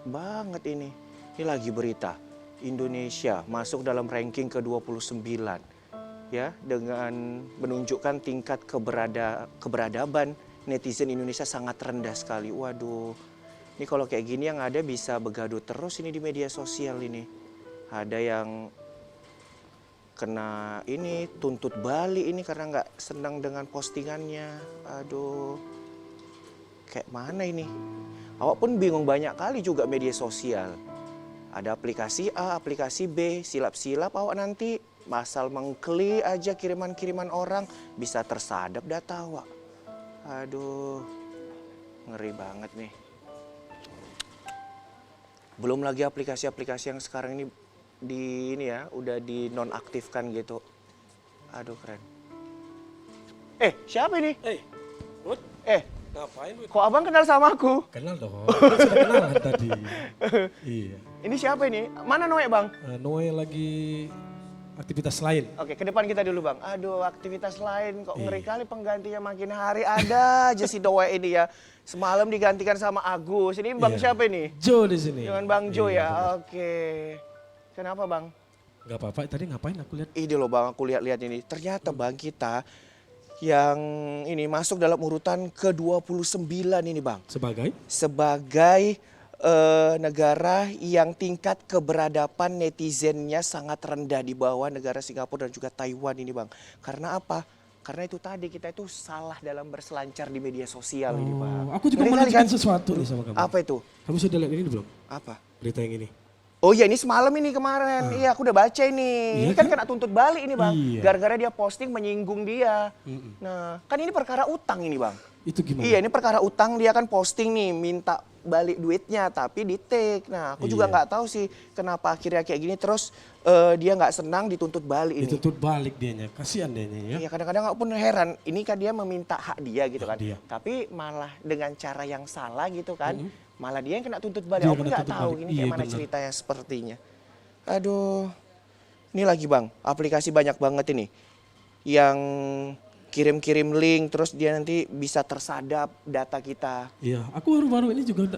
banget ini. Ini lagi berita. Indonesia masuk dalam ranking ke-29. Ya, dengan menunjukkan tingkat keberadaban netizen Indonesia sangat rendah sekali. Waduh. Ini kalau kayak gini yang ada bisa begaduh terus ini di media sosial ini. Ada yang kena ini tuntut balik ini karena nggak senang dengan postingannya. Aduh, kayak mana ini? Awak pun bingung banyak kali juga media sosial. Ada aplikasi A, aplikasi B, silap-silap awak nanti asal mengklik aja kiriman-kiriman orang bisa tersadap data awak. Aduh, ngeri banget nih. Belum lagi aplikasi-aplikasi yang sekarang ini udah dinonaktifkan gitu. Aduh, keren. Siapa ini? Bud, ngapain Bud? Kok abang kenal sama aku? Kenal dong, kan sudah kenalan tadi. Iya. Ini siapa ini? Mana Noe bang? Noe lagi aktivitas lain. Oke, ke depan kita dulu bang. Aduh, aktivitas lain kok ngeri kali penggantinya makin hari ada aja si Noe ini ya. Semalam digantikan sama Agus. Ini bang siapa ini? Jo di sini. Dengan Bang Jo ya. Oke. Kenapa bang? Gak apa-apa, tadi ngapain aku lihat? Ini loh bang, aku lihat-lihat ini. Ternyata bang kita yang ini masuk dalam urutan ke-29 ini bang. Sebagai? Sebagai negara yang tingkat keberadaban netizennya sangat rendah di bawah negara Singapura dan juga Taiwan ini bang. Karena apa? Karena itu tadi kita itu salah dalam berselancar di media sosial ini bang. Aku juga mau nanyakan sesuatu nih sama kamu. Apa itu? Kamu sudah lihat ini belum? Apa? Berita yang ini. Oh iya ini semalam ini kemarin. Iya aku udah baca ini. Ini kan kena tuntut balik ini bang. Gara-gara dia posting menyinggung dia. Nah kan ini perkara utang ini bang. Itu gimana? Iya ini perkara utang, dia kan posting nih minta balik duitnya tapi di take. Nah aku juga nggak tahu sih kenapa akhirnya kayak gini terus dia nggak senang dituntut balik ini. Dituntut balik dianya, kasihan dianya ya. Iya kadang-kadang aku pun heran, ini kan dia meminta hak dia gitu kan. Dia. Tapi malah dengan cara yang salah gitu kan. Malah dia yang kena tuntut balik. Aku nggak tahu ini kayak mana ceritanya sepertinya. Aduh, ini lagi bang, aplikasi banyak banget ini. Yang kirim-kirim link terus dia nanti bisa tersadap data kita. Iya, aku baru-baru ini juga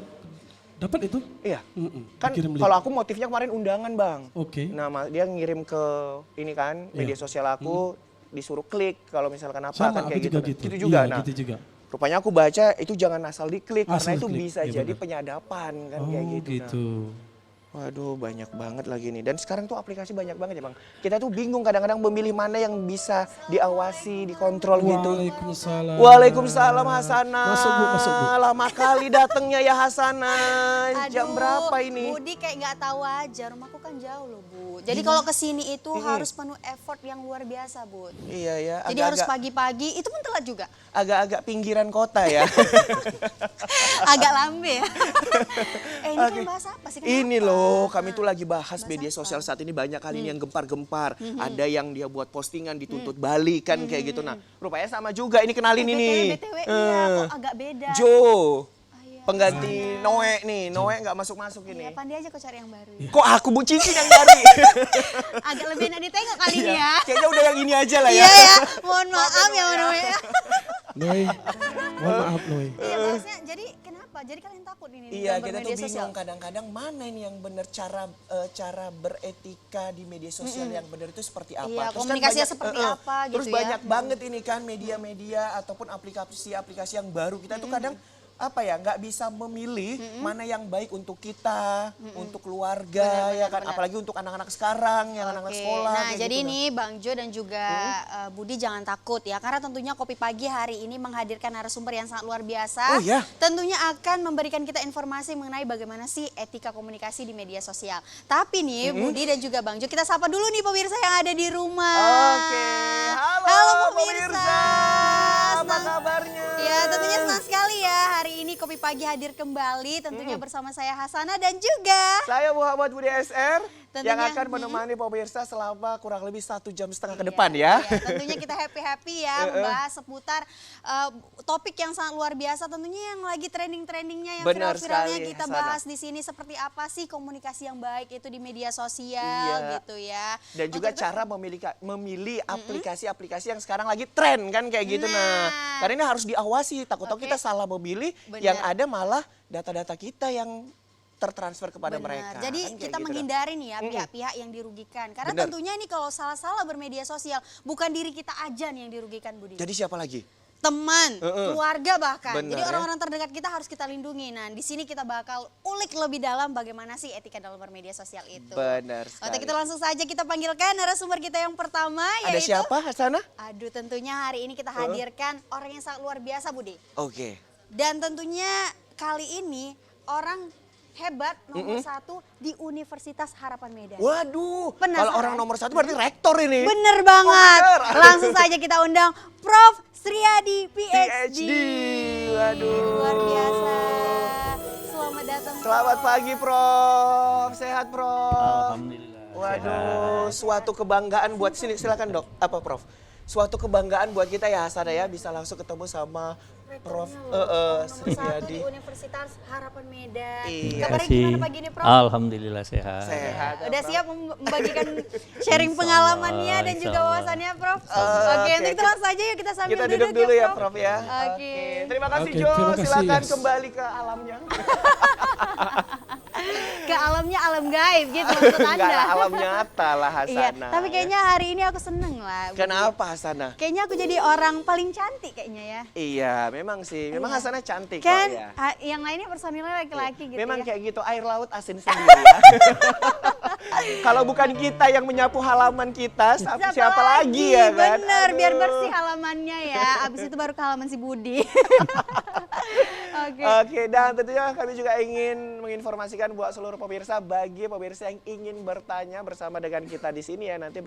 dapat itu. Iya, kan kalau aku motifnya kemarin undangan bang. Oke. Nah dia ngirim ke ini kan media sosial aku disuruh klik kalau misalkan apa Sama, kan kayak aku gitu. juga gitu. Itu juga. Iya, nah gitu juga. rupanya aku baca itu jangan asal diklik karena Asal itu klik, bisa iya jadi benar. penyadapan kan kayak gitu. Gitu. Nah. Waduh banyak banget lagi nih. Dan sekarang tuh aplikasi banyak banget ya bang. Kita tuh bingung kadang-kadang memilih mana yang bisa diawasi, dikontrol gitu. Waalaikumsalam. Waalaikumsalam Hasana. Masuk bu, masuk bu. Lama kali datangnya ya Hasana. Jam berapa ini? Budi kayak nggak tahu aja, rumahku kan jauh loh Bu. Jadi kalau kesini itu harus penuh effort yang luar biasa Bu. Iya ya. Jadi harus pagi-pagi, itu pun telat juga. Agak-agak pinggiran kota ya. Agak lambe ya. Ini kan bahas apa sih? Kenapa? Ini loh, kami tuh lagi bahas media sosial saat ini banyak kali ini yang gempar-gempar. Ada yang dia buat postingan dituntut balik kan kayak gitu. Nah, rupanya sama juga ini kenalin ini. BTW iya, kok agak beda. Jo, iya. pengganti Noe nih. Noe nggak masuk-masuk ini. Iya, Pandi aja kok cari yang baru. Kok aku Bu Cici yang nyari? Agak lebih enak ditengok kali ini ya. Kayaknya udah yang ini aja lah ya. Iya ya, mohon maaf ya Noe ya. Noi, mohon maaf Noi. Iya bahasnya, jadi kenapa? Jadi kalian takut ini Iya, dalam kita tuh bermedia sosial? bingung kadang-kadang mana ini yang benar cara beretika di media sosial yang benar itu seperti apa. Iya, Terus komunikasinya seperti apa gitu terus ya. banyak banget ini kan media-media ataupun aplikasi-aplikasi yang baru kita tuh kadang apa ya nggak bisa memilih mana yang baik untuk kita, untuk keluarga ya kan, apalagi untuk anak-anak sekarang yang anak-anak sekolah. Nah, kayak jadi gitu. ini Bang Jo dan juga Budi jangan takut ya, karena tentunya Kopi Pagi hari ini menghadirkan narasumber yang sangat luar biasa. Oh, ya? Tentunya akan memberikan kita informasi mengenai bagaimana sih etika komunikasi di media sosial. Tapi nih Budi dan juga Bang Jo, kita sapa dulu nih pemirsa yang ada di rumah. Oke, halo pemirsa. apa kabarnya? Ya, tentunya senang sekali ya hari ini Kopi Pagi hadir kembali tentunya bersama saya Hasana dan juga Saya Muhammad Budi SR yang Tentunya, akan menemani pemirsa selama kurang lebih 1,5 jam ke depan ya. Iya, tentunya kita happy-happy ya membahas seputar topik yang sangat luar biasa, tentunya yang lagi trending-trendingnya, yang Benar viral-viralnya sekali, kita Hasana. bahas di sini seperti apa sih komunikasi yang baik itu di media sosial gitu ya. Dan juga cara memilih aplikasi-aplikasi yang sekarang lagi tren kan kayak gitu. Nah, karena ini harus diawasi, takut-takut kita salah memilih, yang ada malah data-data kita yang tertransfer kepada Benar. mereka. Jadi Kan kayak kita gitu, Dok. menghindari nih ya pihak-pihak yang dirugikan. Karena Benar. tentunya ini kalau salah-salah bermedia sosial, bukan diri kita aja nih yang dirugikan, Budi. Jadi siapa lagi? Teman, keluarga bahkan. Benar, Jadi ya. orang-orang terdekat kita harus kita lindungi. Nah, di sini kita bakal ulik lebih dalam bagaimana sih etika dalam bermedia sosial itu. Benar Oke, sekali. kita langsung saja kita panggilkan narasumber kita yang pertama, Ada yaitu siapa, Hasanah? Aduh, tentunya hari ini kita hadirkan orang yang sangat luar biasa, Budi. Oke. Dan tentunya kali ini orang hebat nomor satu di Universitas Harapan Medan. Waduh, Penasaran? kalau orang nomor 1 berarti rektor ini. Bener banget. bener. Langsung saja kita undang Prof. Sriadi PhD. Waduh. Luar biasa. Selamat datang. Prof. Selamat pagi, Prof. Sehat, Prof. Alhamdulillah. Waduh, suatu kebanggaan buat sini. Silakan, Dok. Apa, Prof? Suatu kebanggaan buat kita ya, Hasanah ya, bisa langsung ketemu sama Prof. Nomor satu Sriadi. di Universitas Harapan Medan. Iya. Kabarnya gimana pagi ini, Prof? Alhamdulillah sehat. Sehat. Udah siap membagikan sharing Insya pengalamannya Allah, dan insya juga Allah. wawasannya, Prof? Allah. Oke, Oke, untuk itu langsung aja yuk kita sambil Kita duduk dulu ya, Prof. Prof ya. Oke. Terima kasih, Oke, Jo. terima kasih, Silakan Yas. kembali ke alamnya. Ke alamnya alam gaib gitu maksud Enggak Anda. lah, alam nyata lah, Iya, Hasanah. tapi kayaknya hari ini aku seneng lah. Budi. Kenapa, Hasanah? Kayaknya aku jadi orang paling cantik kayaknya ya. Iya, memang sih. Memang Iya. Hasanah cantik Kan kok ya. yang lainnya personilnya laki-laki gitu Memang ya. kayak gitu, air laut asin sendiri ya. Kalau bukan kita yang menyapu halaman kita, siapa lagi ya kan? Bener, biar Aduh. bersih halamannya ya. Abis itu baru ke halaman si Budi. Oke. Oke, dan tentunya kami juga ingin menginformasikan buat seluruh pemirsa, bagi pemirsa yang ingin bertanya bersama dengan kita di sini ya, nanti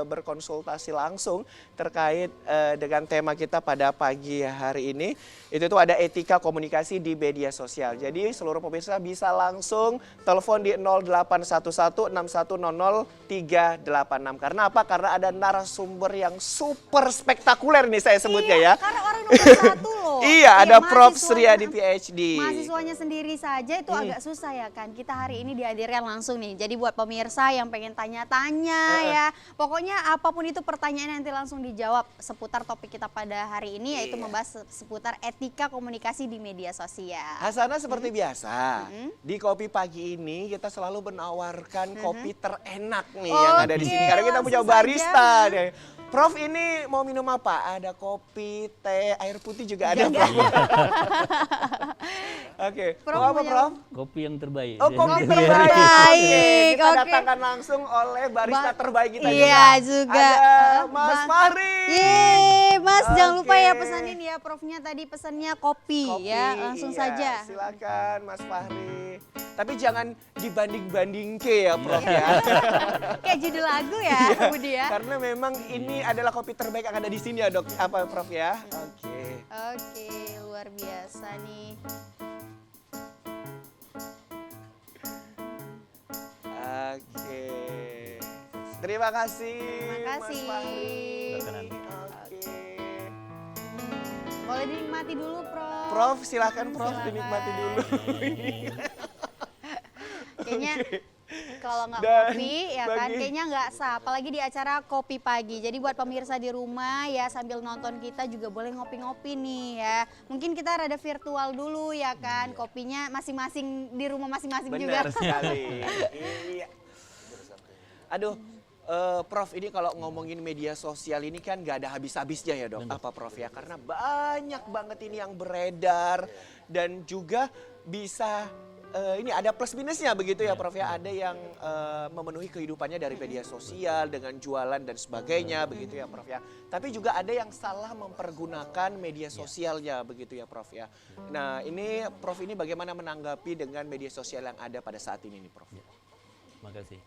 berkonsultasi langsung terkait dengan tema kita pada pagi hari ini. Itu tuh ada etika komunikasi di media sosial. Jadi seluruh pemirsa bisa langsung telepon di 081161000386. Karena apa? Karena ada narasumber yang super spektakuler nih saya sebutnya ya. Karena orang nomor satu loh. Iya, ada Prof. mahasiswanya- Sriadi PhD. Mahasiswanya sendiri saja itu agak susah ya kan. Kita hari ini dihadirkan langsung nih. Jadi buat pemirsa yang pengen tanya-tanya ya. Pokoknya apapun itu pertanyaannya nanti langsung dijawab seputar topik kita pada hari ini yaitu membahas seputar etika komunikasi di media sosial. Hasanah seperti biasa, di Kopi Pagi ini kita selalu menawarkan kopi terenak nih yang ada di sini. Oke, Karena kita punya langsung barista saja. deh. Prof, ini mau minum apa? Ada kopi, teh, air putih juga ada, Enggak, Prof. Oke, Prof, mau apa, mau Prof? Kopi yang terbaik. Oh, kopi Jadi, terbaik. Terbaik, Kita oke. datangkan langsung oleh barista terbaik kita Iya juga. Ada Mas Fahri. Yeay, Mas jangan lupa ya Oke. pesanin ya Profnya tadi pesannya kopi, Kopi, ya langsung iya. saja. Silakan Mas Fahri. Tapi jangan dibanding-banding ya Prof ya. Kayak judul lagu ya Budi ya. Karena memang ini adalah kopi terbaik yang ada di sini ya Dok. Apa Prof ya? Oke. Oke, luar biasa nih. Oke. Terima kasih. Terima kasih. Mas Fahri. Silakan. Oke. Boleh dinikmati dulu, Prof. Prof, silakan Prof Silakan. dinikmati dulu. Kayaknya kalau nggak Dan kopi ya kan bagi- kayaknya nggak sah, apalagi di acara Kopi Pagi. Jadi buat pemirsa di rumah ya sambil nonton kita juga boleh ngopi-ngopi nih ya. Mungkin kita rada virtual dulu ya kan, kopinya masing-masing di rumah masing-masing juga. Benar sekali. Iya. Aduh, Prof, ini kalau ngomongin media sosial ini kan nggak ada habis-habisnya ya Dok. Apa Prof ya? Karena banyak banget ini yang beredar dan juga bisa ini ada plus minusnya begitu ya Prof ya. Ada yang memenuhi kehidupannya dari media sosial dengan jualan dan sebagainya begitu ya Prof ya. Tapi juga ada yang salah mempergunakan media sosialnya begitu ya Prof ya. Nah, ini Prof ini bagaimana menanggapi dengan media sosial yang ada pada saat ini nih Prof? Makasih.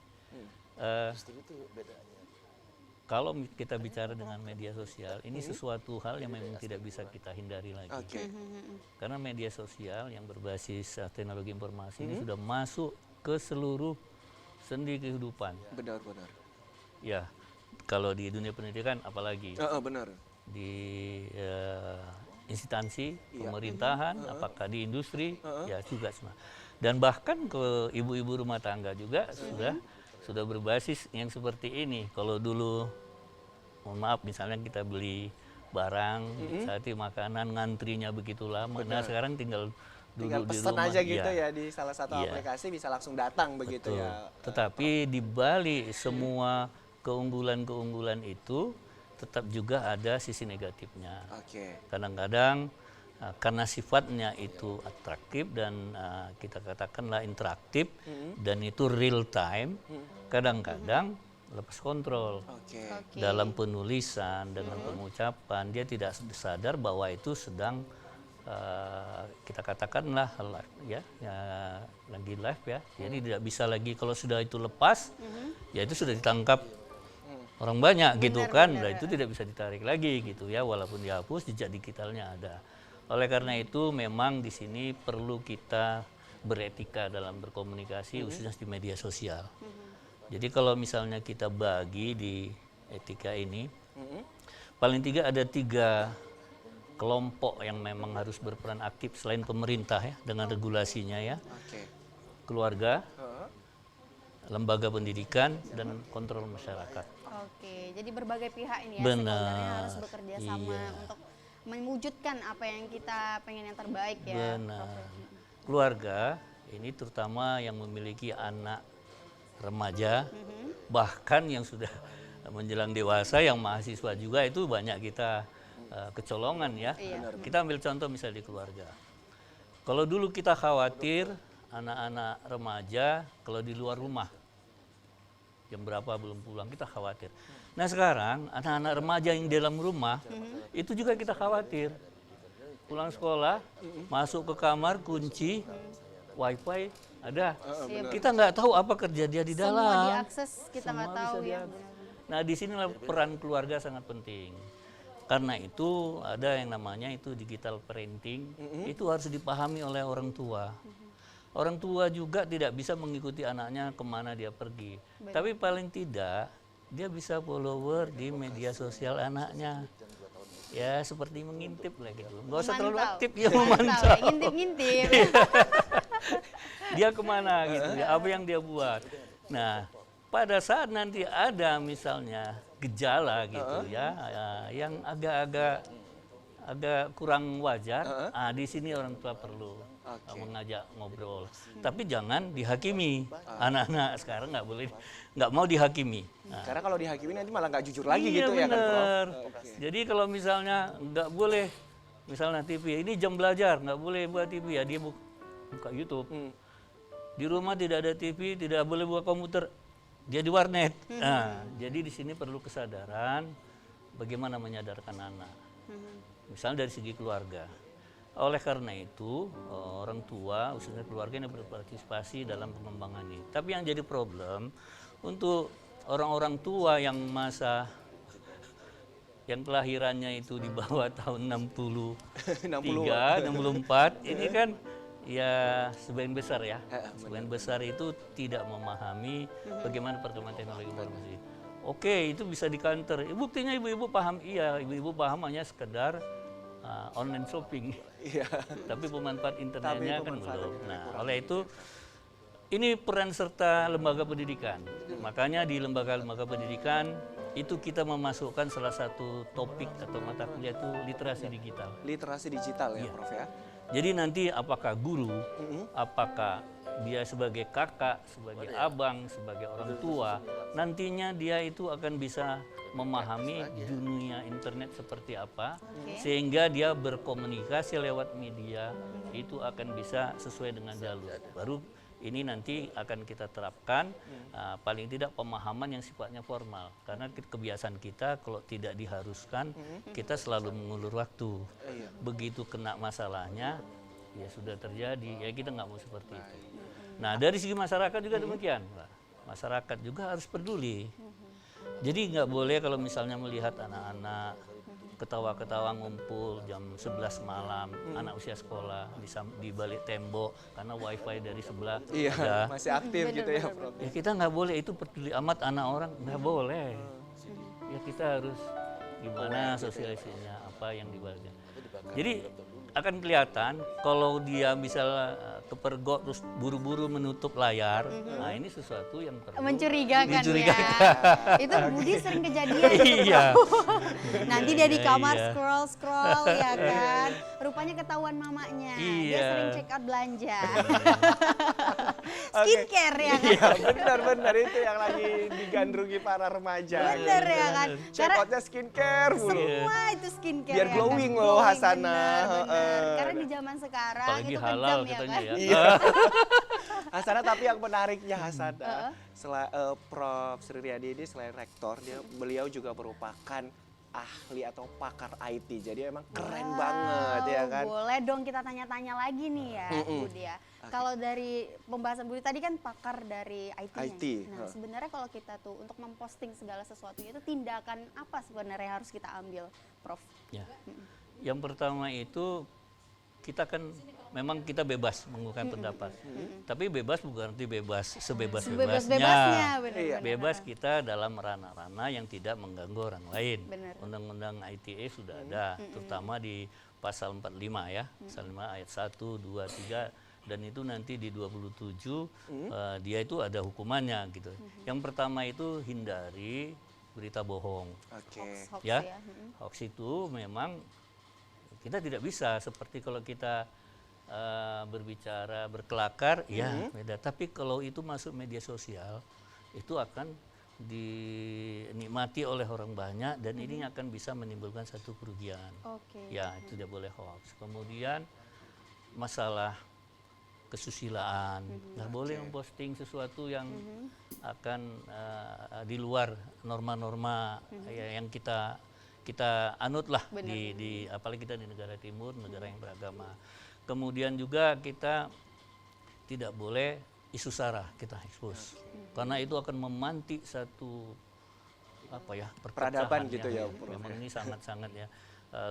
Kalau kita bicara dengan media sosial, ini sesuatu hal yang memang tidak bisa kita hindari lagi. Oke. Karena media sosial yang berbasis teknologi informasi ini sudah masuk ke seluruh sendi kehidupan. Benar-benar. Ya, kalau di dunia pendidikan apalagi Benar. di instansi pemerintahan, apakah di industri, ya juga semua. Dan bahkan ke ibu-ibu rumah tangga juga sudah berbasis yang seperti ini. Kalau dulu, mohon maaf, misalnya kita beli barang, saat itu makanan ngantrinya begitu lama. Nah sekarang tinggal Tinggal duduk di pesan rumah. aja gitu Iya. ya di salah satu Iya. aplikasi bisa langsung datang begitu Betul. ya. Tetapi di balik semua keunggulan-keunggulan itu tetap juga ada sisi negatifnya. Oke. Kadang-kadang karena sifatnya itu atraktif dan kita katakanlah interaktif dan itu real time, kadang-kadang lepas kontrol. Oke. Oke. Dalam penulisan, dengan pengucapan, dia tidak sadar bahwa itu sedang kita katakanlah live ya, lagi live ya. Jadi tidak bisa lagi kalau sudah itu lepas, ya itu sudah ditangkap orang banyak gitu kan. Nah, itu tidak bisa ditarik lagi gitu ya, walaupun dihapus jejak digitalnya ada. Oleh karena itu memang di sini perlu kita beretika dalam berkomunikasi khususnya di media sosial. Jadi kalau misalnya kita bagi di etika ini, paling tidak ada 3 kelompok yang memang harus berperan aktif selain pemerintah ya dengan regulasinya ya. Oke. Keluarga, lembaga pendidikan dan kontrol masyarakat. Oke, jadi berbagai pihak ini ya Benar. stakeholdernya harus bekerja sama Iya. untuk mewujudkan apa yang kita pengen yang terbaik ya. Benar. Keluarga ini terutama yang memiliki anak remaja, bahkan yang sudah menjelang dewasa, yang mahasiswa juga itu banyak kita kecolongan ya. Iya. Kita ambil contoh misalnya di keluarga. Kalau dulu kita khawatir anak-anak remaja kalau di luar rumah, jam berapa belum pulang, kita khawatir. Nah sekarang anak-anak remaja yang di dalam rumah, itu juga kita khawatir. Pulang sekolah, masuk ke kamar, kunci, wifi ada. Kita nggak tahu apa kerja dia di dalam. Semua diakses kita nggak Semua tahu bisa ya. diakses. Nah disinilah peran keluarga sangat penting. Karena itu ada yang namanya itu digital parenting, itu harus dipahami oleh orang tua. Orang tua juga tidak bisa mengikuti anaknya kemana dia pergi. Tapi paling tidak dia bisa follower di media sosial anaknya. Ya seperti mengintip lah gitu. Nggak usah terlalu Memantau. aktif ya memantau. Ngintip-ngintip. Dia kemana gitu ya, apa yang dia buat. Nah pada saat nanti ada misalnya gejala gitu ya, yang agak kurang wajar, di sini orang tua perlu mengajak ngobrol. Tapi jangan dihakimi. Anak-anak sekarang nggak mau dihakimi. Nah, Karena kalau dihakimi nanti malah nggak jujur lagi iya, gitu ya kan, Prof? bener. Jadi kalau misalnya nggak boleh, misalnya TV, ini jam belajar, nggak boleh buat TV ya, dia buka YouTube. Di rumah tidak ada TV, tidak boleh buka komputer, dia di warnet. Nah, jadi di sini perlu kesadaran bagaimana menyadarkan anak. Misalnya dari segi keluarga. Oleh karena itu, orang tua, khususnya keluarga ini berpartisipasi dalam pengembangan ini. Tapi yang jadi problem untuk orang-orang tua yang yang kelahirannya itu di bawah tahun 63, 64, ini kan ya sebagian besar ya. Sebagian besar itu tidak memahami bagaimana perkembangan teknologi informasi. Oke, itu bisa di counter. Buktinya ibu-ibu paham, iya, ibu-ibu paham hanya sekedar online shopping. Iya. Tapi pemanfaat internetnya kan pemanfaatannya belum. Nah, oleh itu ini peran serta lembaga pendidikan. Makanya di lembaga-lembaga pendidikan itu kita memasukkan salah satu topik atau mata kuliah itu literasi digital. Literasi digital ya, Prof ya. Jadi nanti apakah guru, apakah dia sebagai kakak, sebagai abang, sebagai orang tua, nantinya dia itu akan bisa memahami dunia internet seperti apa, sehingga dia berkomunikasi lewat media itu akan bisa sesuai dengan jalur. Baru ini nanti akan kita terapkan paling tidak pemahaman yang sifatnya formal, karena kebiasaan kita kalau tidak diharuskan kita selalu mengulur waktu. Begitu kena masalahnya ya sudah terjadi, ya kita nggak mau seperti itu. Nah dari segi masyarakat juga demikian, Pak. Masyarakat juga harus peduli. Jadi nggak boleh kalau misalnya melihat anak-anak ketawa-ketawa ngumpul jam 11 malam, anak usia sekolah di balik tembok karena wifi dari sebelah Iya, ada. masih aktif gitu ya, Prof. Ya kita nggak boleh itu peduli amat anak orang, nggak boleh. Ya kita harus gimana sosialisasinya, apa yang dibaca. Jadi akan kelihatan kalau dia bisa kepergok terus buru-buru menutup layar. Nah, ini sesuatu yang perlu Mencurigakan dicurigakan. ya. Itu Budi sering kejadian gitu. Iya. Nanti dia di kamar Iya. scroll ya kan. Rupanya ketahuan mamanya. Dia Iya. sering check out belanja. Skincare ya kan. Iya, benar-benar itu yang lagi digandrungi para remaja. Bener ya kan. Check Karena outnya skincare mulu. semua itu skincare Biar ya glowing kan? loh, Glowing, Hasana. bener. Heeh. Karena di zaman sekarang Apalagi itu halal kejam ya katanya kan. ya. Iya. Hasana, tapi yang menariknya Hasana, Prof. Sri Riyadi ini selain rektor, beliau juga merupakan ahli atau pakar IT. Jadi emang keren banget ya kan. Boleh dong kita tanya-tanya lagi nih ya Budi ya. Kalau dari pembahasan Budi tadi kan pakar dari IT-nya. IT, Nah sebenarnya kalau kita tuh untuk memposting segala sesuatu itu tindakan apa sebenarnya yang harus kita ambil Prof? Ya. Yang pertama itu kita kan memang kita bebas mengungkapkan pendapat. Tapi bebas bukan arti bebas sebebas-bebasnya. Sebebas-bebasnya benar. Iya. Bebas kita dalam ranah-ranah yang tidak mengganggu orang lain. Benar. Undang-undang ITE sudah ada, terutama di pasal 45 ya, pasal 5 ayat 1, 2, 3, dan itu nanti di 27 dia itu ada hukumannya gitu. Yang pertama itu hindari berita bohong. Oke. Hoax Ya, ya. hoax itu memang kita tidak bisa seperti kalau kita berbicara berkelakar, ya beda. Tapi kalau itu masuk media sosial, itu akan dinikmati oleh orang banyak dan ini akan bisa menimbulkan satu kerugian. Oke. Ya, itu tidak boleh hoax. Kemudian masalah kesusilaan, nggak boleh memposting sesuatu yang akan di luar norma-norma ya, yang kita anut lah di apalagi kita di negara timur, negara yang beragama. Kemudian juga kita tidak boleh isu sara kita ekspos, karena itu akan memantik satu Peradaban perpecahan gitu ya, Prof. memang ini sangat-sangat ya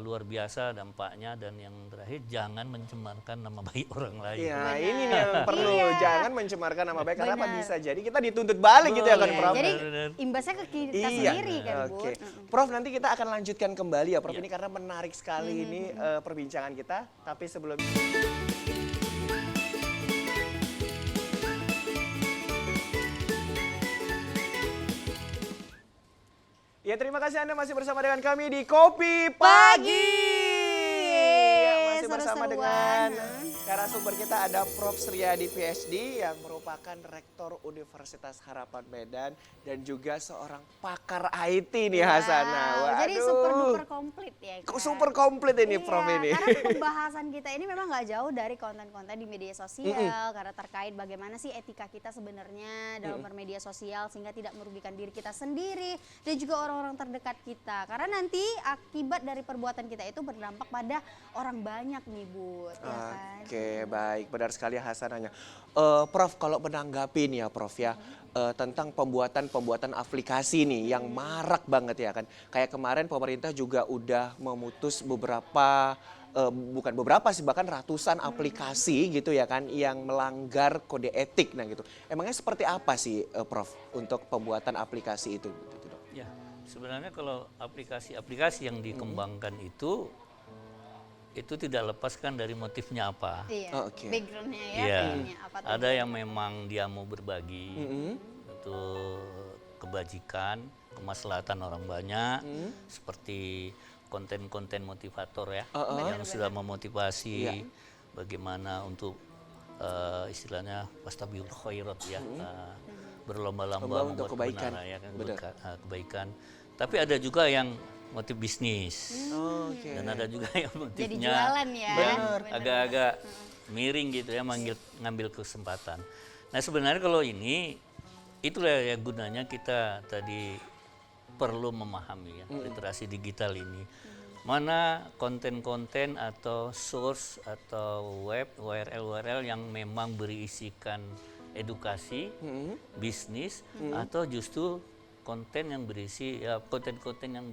luar biasa dampaknya. Dan yang terakhir jangan mencemarkan nama baik orang lain. Ya, ini nih yang perlu. Iya. Jangan mencemarkan nama baik. Kenapa Benar. bisa jadi kita dituntut balik gitu ya kan, Iya, Prof? jadi Benar. imbasnya ke kita Iya. sendiri kan Bu. Oke. Prof, nanti kita akan lanjutkan kembali ya, Prof. Ini karena menarik sekali ini perbincangan kita. Tapi sebelum ya, terima kasih Anda masih bersama dengan kami di Kopi Pagi. Ya, masih bersama seru-seruan. dengan narasumber kita ada Prof. Sriyadi PhD yang merupakan Rektor Universitas Harapan Medan dan juga seorang pakar IT nih Hasana. Jadi super duper komplit ya kan? Super komplit ini Iya, Prof ini. Karena pembahasan kita ini memang nggak jauh dari konten-konten di media sosial karena terkait bagaimana sih etika kita sebenarnya dalam bermedia sosial sehingga tidak merugikan diri kita sendiri dan juga orang-orang terdekat kita. Karena nanti akibat dari perbuatan kita itu berdampak pada orang banyak nih Bu, ya kan? Oke, baik, benar sekali Hasananya. Prof, kalau menanggapi nih ya Prof ya, tentang pembuatan aplikasi nih yang marak banget ya kan. Kayak kemarin pemerintah juga udah memutus beberapa, bukan beberapa sih, bahkan ratusan aplikasi gitu ya kan, yang melanggar kode etik. Nah gitu, emangnya seperti apa sih Prof untuk pembuatan aplikasi itu? Gitu, Dok? Ya, sebenarnya kalau aplikasi-aplikasi yang dikembangkan itu tidak lepaskan dari motifnya apa. Iya, Oh, oke. backgroundnya ya, Iya, pengennya apa tuh? ada yang memang dia mau berbagi untuk kebajikan, kemaslahatan orang banyak, seperti konten-konten motivator ya, yang sudah memotivasi bagaimana untuk istilahnya fastabiqul khairat ya, berlomba-lomba Lomba untuk membuat kebaikan. kebenaran, ya kan, Benar. kebaikan. Tapi ada juga yang motif bisnis. Oke. Dan ada juga yang Jadi motifnya jualan ya. Benar. agak-agak miring gitu ya, ngambil kesempatan. Nah sebenarnya kalau ini itulah ya gunanya kita tadi perlu memahami ya literasi digital ini. Mana konten-konten atau source atau web URL yang memang berisikan edukasi, bisnis, atau justru konten yang berisi ya konten-konten yang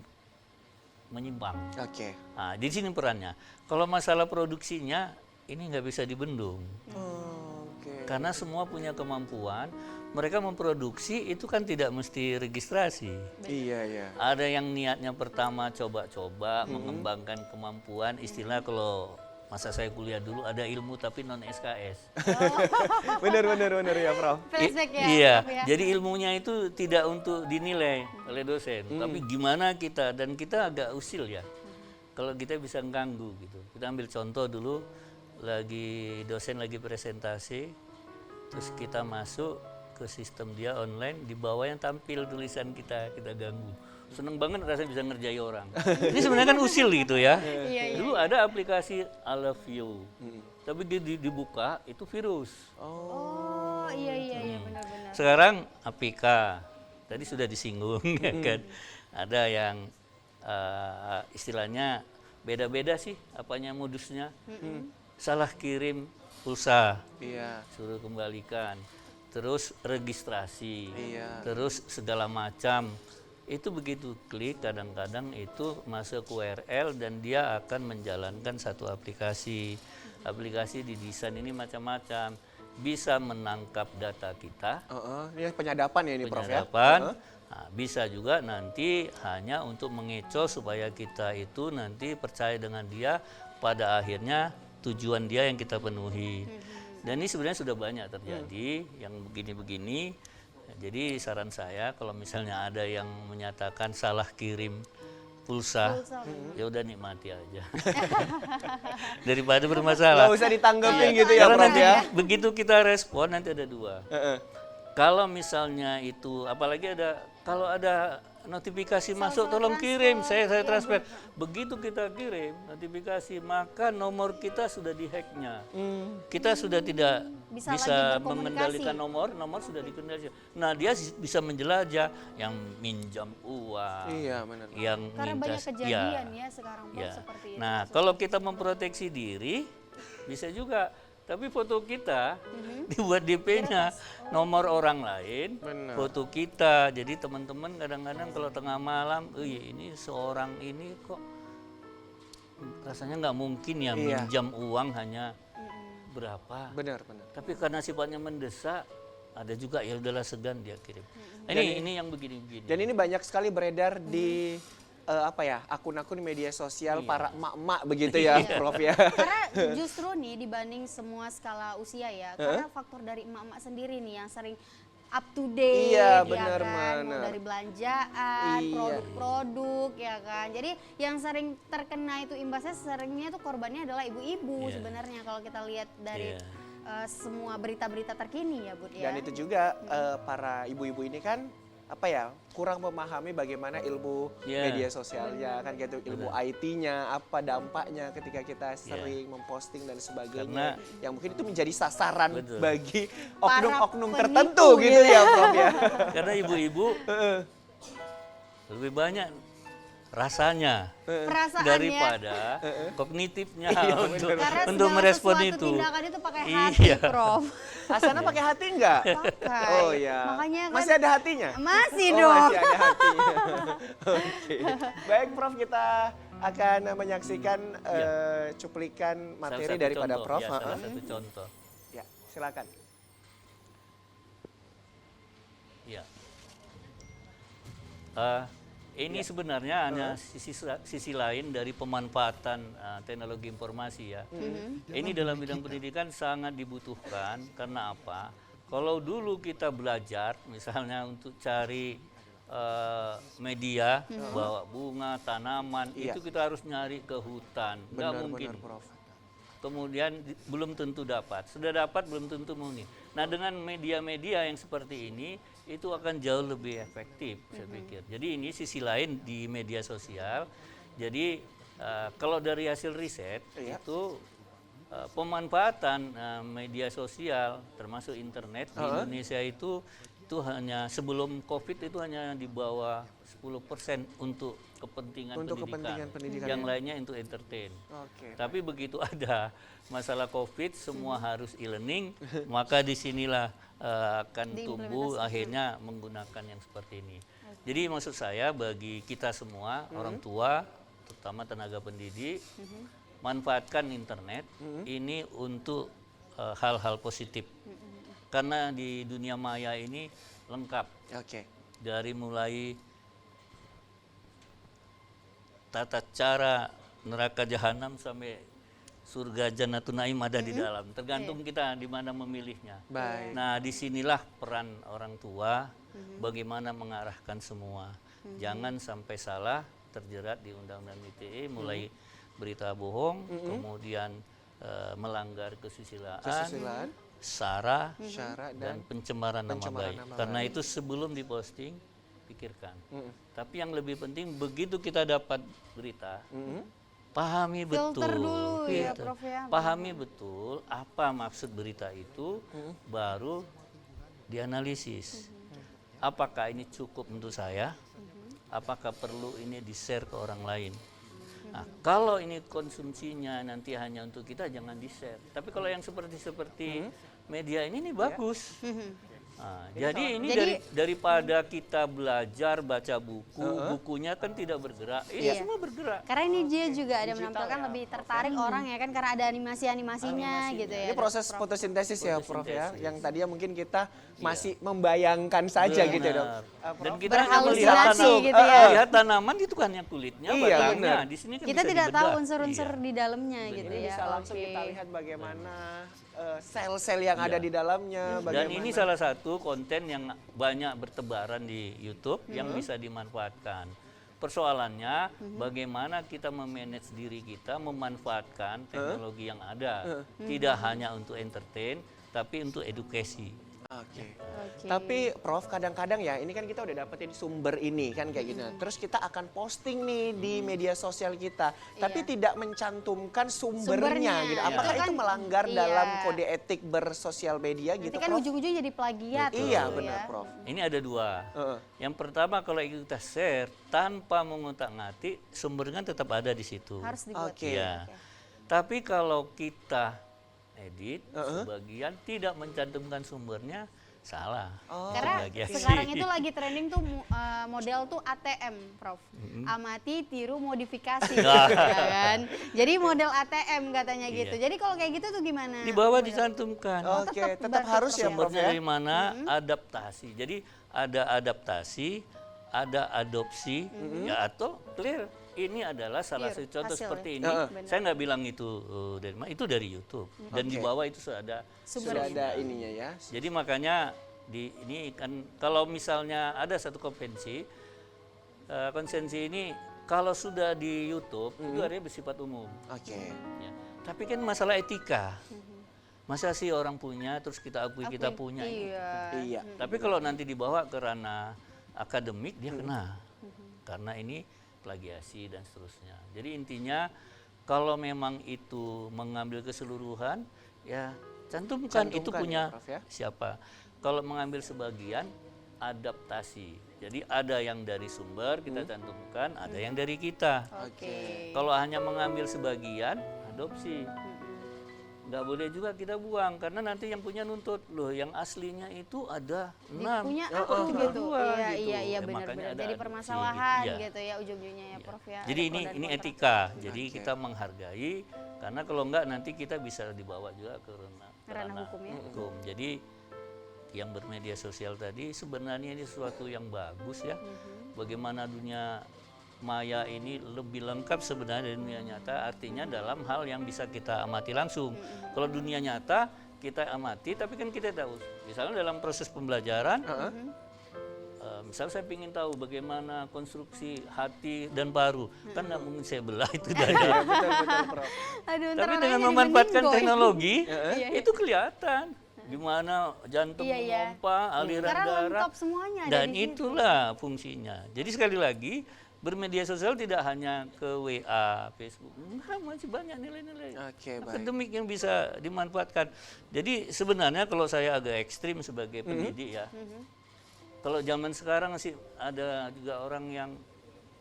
menyimpang. Oke. Nah, di sini perannya. Kalau masalah produksinya ini nggak bisa dibendung. Oke. Karena semua punya kemampuan. Mereka memproduksi itu kan tidak mesti registrasi. Iya, iya. Ada yang niatnya pertama coba-coba mengembangkan kemampuan, istilah kalau masa saya kuliah dulu ada ilmu tapi non SKS. Bener ya Prof. Flashback ya. Iya, Prof, ya. jadi ilmunya itu tidak untuk dinilai oleh dosen, tapi gimana kita, dan kita agak usil ya. Kalau kita bisa ganggu gitu. Kita ambil contoh dulu, dosen lagi presentasi, terus kita masuk ke sistem dia online, di bawah yang tampil tulisan kita ganggu. Seneng banget rasanya bisa ngerjai orang. Ini sebenarnya kan usil gitu ya. Iya. Dulu ada aplikasi I Love You, tapi dibuka itu virus. Oh, iya benar-benar. Sekarang APK, tadi sudah disinggung ya kan. Ada yang istilahnya beda-beda sih apanya modusnya. Salah kirim pulsa, Iya. suruh kembalikan. Terus registrasi, Iya. terus segala macam. Itu begitu klik kadang-kadang itu masuk ke URL dan dia akan menjalankan satu aplikasi. Aplikasi didesain ini macam-macam. Bisa menangkap data kita, Ini penyadapan ya ini Prof ya. penyadapan. Nah, bisa juga nanti hanya untuk mengecoh supaya kita itu nanti percaya dengan dia, pada akhirnya tujuan dia yang kita penuhi. Dan ini sebenarnya sudah banyak terjadi yang begini-begini. Jadi saran saya kalau misalnya ada yang menyatakan salah kirim pulsa, ya udah nikmati aja. Daripada bermasalah. Nggak usah ditanggepin gitu ya Karena Prof nanti ya. begitu kita respon nanti ada dua. Kalau misalnya itu, apalagi kalau ada notifikasi masuk, tolong kirim, saya transfer. Begitu kita kirim notifikasi, maka nomor kita sudah dihacknya. Kita sudah tidak Bisa bisa lagi berkomunikasi. mengendalikan nomor sudah dikendalikan. Nah, dia bisa menjelajah yang minjam uang, Iya, benar. yang Karena minta banyak kejadian ya sekarang Prof, ya. seperti itu. Nah, kalau kita memproteksi diri, bisa juga. Tapi foto kita dibuat DP-nya nomor orang lain, Benar. foto kita. Jadi teman-teman kadang-kadang kalau tengah malam, ini seorang ini kok rasanya nggak mungkin ya Iya. minjam uang hanya berapa. Benar. Tapi karena sifatnya mendesak, ada juga ya udahlah segan dia kirim. Ini yang begini-begini. Dan ini banyak sekali beredar di akun-akun media sosial para emak-emak begitu ya Prof ya. Karena justru nih dibanding semua skala usia ya, karena faktor dari emak-emak sendiri nih yang sering up to date, Iya, ya benar, kan, mau benar. dari belanjaan, Iya. produk-produk, ya kan. Jadi yang sering terkena itu imbasnya seringnya tuh korbannya adalah ibu-ibu Iya. sebenarnya kalau kita lihat dari Iya. semua berita-berita terkini ya Bud ya. Dan itu juga para ibu-ibu ini kan kurang memahami bagaimana ilmu Iya. media sosialnya kan gitu, ilmu IT-nya, apa dampaknya ketika kita sering memposting dan sebagainya. Yang mungkin itu menjadi sasaran Betul. bagi Para oknum-oknum penipu tertentu gitu gitu ya Prof ya. Karena ibu-ibu lebih banyak rasanya Perasaannya. daripada kognitifnya untuk Karena untuk segala merespon sesuatu itu. tindakan itu pakai hati, Iya. Prof. Asana pakai hati enggak? Pakai. Oh ya. Makanya kan Masih ada hatinya? masih Oh, dong. masih ada hatinya. Oke. Baik Prof, kita akan menyaksikan cuplikan Salah materi satu daripada contoh, Prof. ya, salah satu contoh. Ya, silakan. Ya. Ini sebenarnya hanya sisi lain dari pemanfaatan teknologi informasi ya. Ini dalam bidang pendidikan sangat dibutuhkan karena apa? Kalau dulu kita belajar misalnya untuk cari media, bawa bunga, tanaman, Iya. itu kita harus nyari ke hutan. Nggak mungkin. Benar Prof. Kemudian belum tentu dapat. Sudah dapat belum tentu murni. Nah, dengan media-media yang seperti ini itu akan jauh lebih efektif saya pikir. Jadi ini sisi lain di media sosial. Jadi kalau dari hasil riset itu pemanfaatan media sosial termasuk internet di Indonesia itu hanya sebelum Covid itu hanya di bawah 10% untuk kepentingan pendidikan. Yang lainnya untuk entertain. Oke. Tapi begitu ada masalah Covid, semua harus e-learning, maka disinilah akan tumbuh akhirnya menggunakan yang seperti ini. Jadi maksud saya bagi kita semua, orang tua, terutama tenaga pendidik, manfaatkan internet ini untuk hal-hal positif. Karena di dunia maya ini lengkap. Oke. Dari mulai tata cara neraka jahanam sampai surga Jannatul Naim ada di dalam. Tergantung kita di mana memilihnya. Baik. Nah, disinilah peran orang tua bagaimana mengarahkan semua. Jangan sampai salah terjerat di Undang-Undang ITE, mulai berita bohong, kemudian melanggar kesusilaan, sara, Syarat dan dan pencemaran nama pencemaran baik. nama Karena itu sebelum diposting, pikirkan. Tapi yang lebih penting begitu kita dapat berita, pahami betul. Filter dulu ya, Filter. Prof ya. Pahami betul apa maksud berita itu, baru dianalisis. Apakah ini cukup untuk saya? Apakah perlu ini di-share ke orang lain? Nah, kalau ini konsumsinya nanti hanya untuk kita, jangan di-share. Tapi kalau yang seperti media ini bagus. Nah, jadi ini daripada kita belajar baca buku, bukunya kan tidak bergerak. Iya, semua bergerak. Karena ini dia juga ada menampilkan lebih tertarik orang ya kan, karena ada animasinya gitu ya. Ini proses Prof. fotosintesis ya Prof ya, Fotosintesis. yang tadinya mungkin kita masih membayangkan saja gitu ya Dok. Benar. Dan kita hanya melihat Berhalusinasi gitu ya. lihat tanaman itu kan yang kulitnya, Iya, batangnya. benar. Di sini kan Kita bisa tidak tahu dibedah. unsur-unsur Iya. di dalamnya gitu Ini ya. bisa langsung Oke. kita lihat bagaimana sel-sel yang ada di dalamnya, Dan bagaimana. ini salah satu konten yang banyak bertebaran di YouTube yang bisa dimanfaatkan. Persoalannya bagaimana kita memanage diri kita, memanfaatkan teknologi yang ada. Tidak hanya untuk entertain, tapi untuk edukasi. Oke. Oke. Tapi Prof, kadang-kadang ya, ini kan kita udah dapetin sumber ini kan kayak gitu. Terus kita akan posting nih di media sosial kita, tapi tidak mencantumkan sumbernya gitu. Itu Apakah kan- itu melanggar iya. dalam kode etik bersosial media Nanti gitu, kan Prof? ujung-ujungnya jadi plagiat. Iya, gitu benar, ya. Prof. Ini ada dua. Heeh. Yang pertama, kalau kita share tanpa mengutak-ngatik, sumbernya tetap ada di situ. Harus dibuat. Oke. Ya. Tapi kalau kita edit sebagian tidak mencantumkan sumbernya, salah. Karena Plagiasi. sekarang itu lagi trending tuh model tuh ATM, Prof. Amati, tiru, modifikasi, Nah. ya kan? Jadi model ATM katanya gitu. Jadi kalau kayak gitu tuh gimana? Di bawah dicantumkan. Oke, tetap berarti harus ya, Prof Sumbernya ya. dari mana? Adaptasi. Jadi ada adaptasi, ada adopsi, ya atau clear. Ini adalah salah Clear, satu contoh hasil seperti ya. ini. Benar. Saya nggak bilang itu dari mana, itu dari YouTube. Dan di Oke. bawah itu sudah ada. Sudah ada ininya ya. Jadi makanya ini kan kalau misalnya ada satu konvensi ini kalau sudah di YouTube itu artinya bersifat umum. Oke. Ya. Tapi kan masalah etika. Masa sih orang punya terus kita akui kita punya. Iya. Iya. Tapi kalau nanti dibawa ke ranah akademik dia kena. Karena ini plagiasi dan seterusnya. Jadi intinya kalau memang itu mengambil keseluruhan ya cantumkan itu Cantumkan punya ya, Prof, ya. siapa. Kalau mengambil sebagian adaptasi. Jadi ada yang dari sumber kita cantumkan, ada yang dari kita. Oke. Kalau hanya mengambil sebagian, adopsi. Nggak boleh juga kita buang, karena nanti yang punya nuntut. Loh, yang aslinya itu ada 6. Punya aku gitu. dua Iya, gitu. iya, Ya, benar-benar. makanya ada Jadi adopsi permasalahan gitu. Iya. gitu ya ujung-ujungnya ya, Prof ya. Jadi Ada pro dan ini kontra. etika. Jadi kita menghargai, karena kalau enggak nanti kita bisa dibawa juga ke ranah hukum ya. hukum. Jadi yang bermedia sosial tadi sebenarnya ini sesuatu yang bagus ya. Bagaimana dunia maya ini lebih lengkap sebenarnya dari dunia nyata, artinya dalam hal yang bisa kita amati langsung. Kalau dunia nyata kita amati, tapi kan kita tahu, misalnya dalam proses pembelajaran, misal saya ingin tahu bagaimana konstruksi hati dan paru, kan nggak mungkin saya belah itu dada. Betul, Prof. Aduh, ntar Tapi orangnya dengan jadi memanfaatkan meninggoy. teknologi, Iya. itu kelihatan gimana jantung Iya, iya. memompa, aliran Karena darah, lengkap semuanya ada dan di situ. itulah fungsinya. Jadi sekali lagi, bermedia sosial tidak hanya ke WA, Facebook, enggak, masih banyak nilai-nilai Oke, baik. akademik yang bisa dimanfaatkan. Jadi sebenarnya kalau saya agak ekstrim sebagai pendidik ya, kalau zaman sekarang sih ada juga orang yang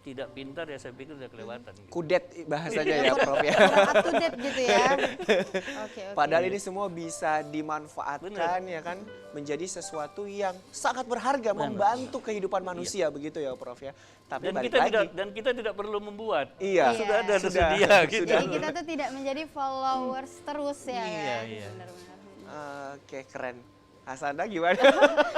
tidak pintar ya, saya pikir udah kelewatan. Gitu. Kudet bahasanya ya, Prof ya. Kurang up to date gitu ya. Oke, oke. Padahal ini semua bisa dimanfaatkan ya kan menjadi sesuatu yang sangat berharga, membantu kehidupan manusia begitu ya, Prof ya. Tapi Dan balik kita lagi. tidak perlu membuat. Iya. Sudah ada Sudah. tersedia gitu. Jadi kita tuh tidak menjadi followers terus ya Iya, kan. iya. Benar-benar. Oke, keren. Hasanah gimana?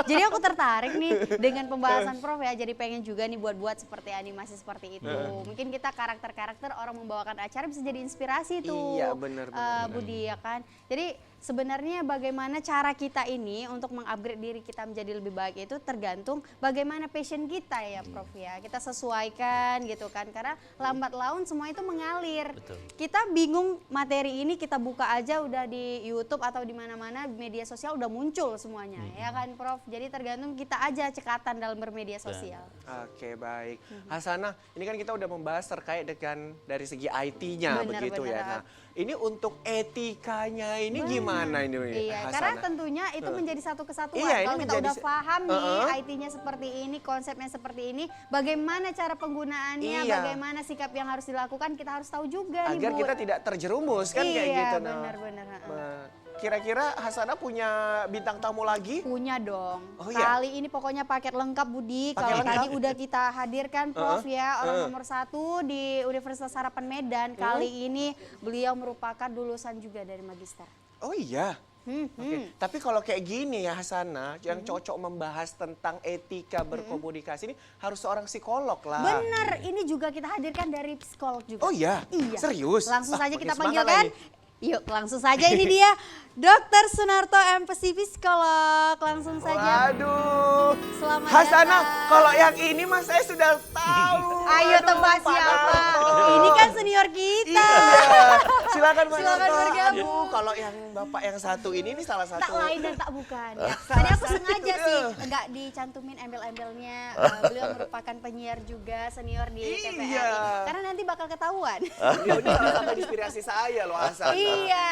Jadi aku tertarik nih dengan pembahasan Prof ya. Jadi pengen juga nih buat seperti animasi seperti itu. Mungkin kita karakter-karakter orang membawakan acara bisa jadi inspirasi tuh. Iya, bener. Budi ya kan. Jadi sebenarnya bagaimana cara kita ini untuk mengupgrade diri kita menjadi lebih baik itu tergantung bagaimana passion kita ya Prof ya. Kita sesuaikan gitu kan. Karena lambat laun semua itu mengalir. Betul. Kita bingung materi ini kita buka aja udah di YouTube atau di mana-mana media sosial udah muncul semuanya ya kan Prof. Jadi tergantung kita aja cekatan dalam bermedia sosial. Oke, baik. Hasanah, ini kan kita udah membahas terkait dengan dari segi IT-nya Benar, begitu ya. benar. Nah, ini untuk etikanya ini gimana ini Iya, Hasanah? karena tentunya itu menjadi satu kesatuan. Iya, ini Kalau kita menjadi udah paham nih Heeh. IT-nya seperti ini, konsepnya seperti ini, bagaimana cara penggunaannya, Iya. bagaimana sikap yang harus dilakukan, kita harus tahu juga nih, Agar Bu. kita tidak terjerumus kan kayak Iya, gitu. benar-benar, heeh. Kira-kira Hasanah punya bintang tamu lagi? Punya dong. Oh, iya? Kali ini pokoknya paket lengkap Budi. Paket Kalau lengkap? tadi udah kita hadirkan Prof ya, orang nomor 1 di Universitas Harapan Medan. Kali ini beliau merupakan lulusan juga dari magister. Oh iya. Hmm, Oke, tapi kalau kayak gini ya Hasanah, yang cocok membahas tentang etika berkomunikasi ini harus seorang psikolog lah. Bener, ini juga kita hadirkan dari psikolog juga. Oh iya? Iya. Serius? Langsung Ah, saja makin kita semangat panggilkan. lagi. Yuk, langsung saja ini dia Dr. Sunarto MPC Psikolog. Langsung saja. Waduh. Selamat Hasanah, datang. kalau yang ini mas saya sudah tahu. Ayo Aduh, tebak Pak siapa? Narto. Ini kan senior kita. Iya. Silakan Pak Silakan Narto. bergabung. Aduh, kalau yang Bapak yang satu ini salah Tak satu. lain dan tak bukan. Ya. Tadi aku sengaja sih nggak dicantumin embel-embelnya. Beliau merupakan penyiar juga senior di TVRI. Iya. Karena nanti bakal ketahuan. Dia ini salah satu inspirasi saya loh Hasanah. Iya,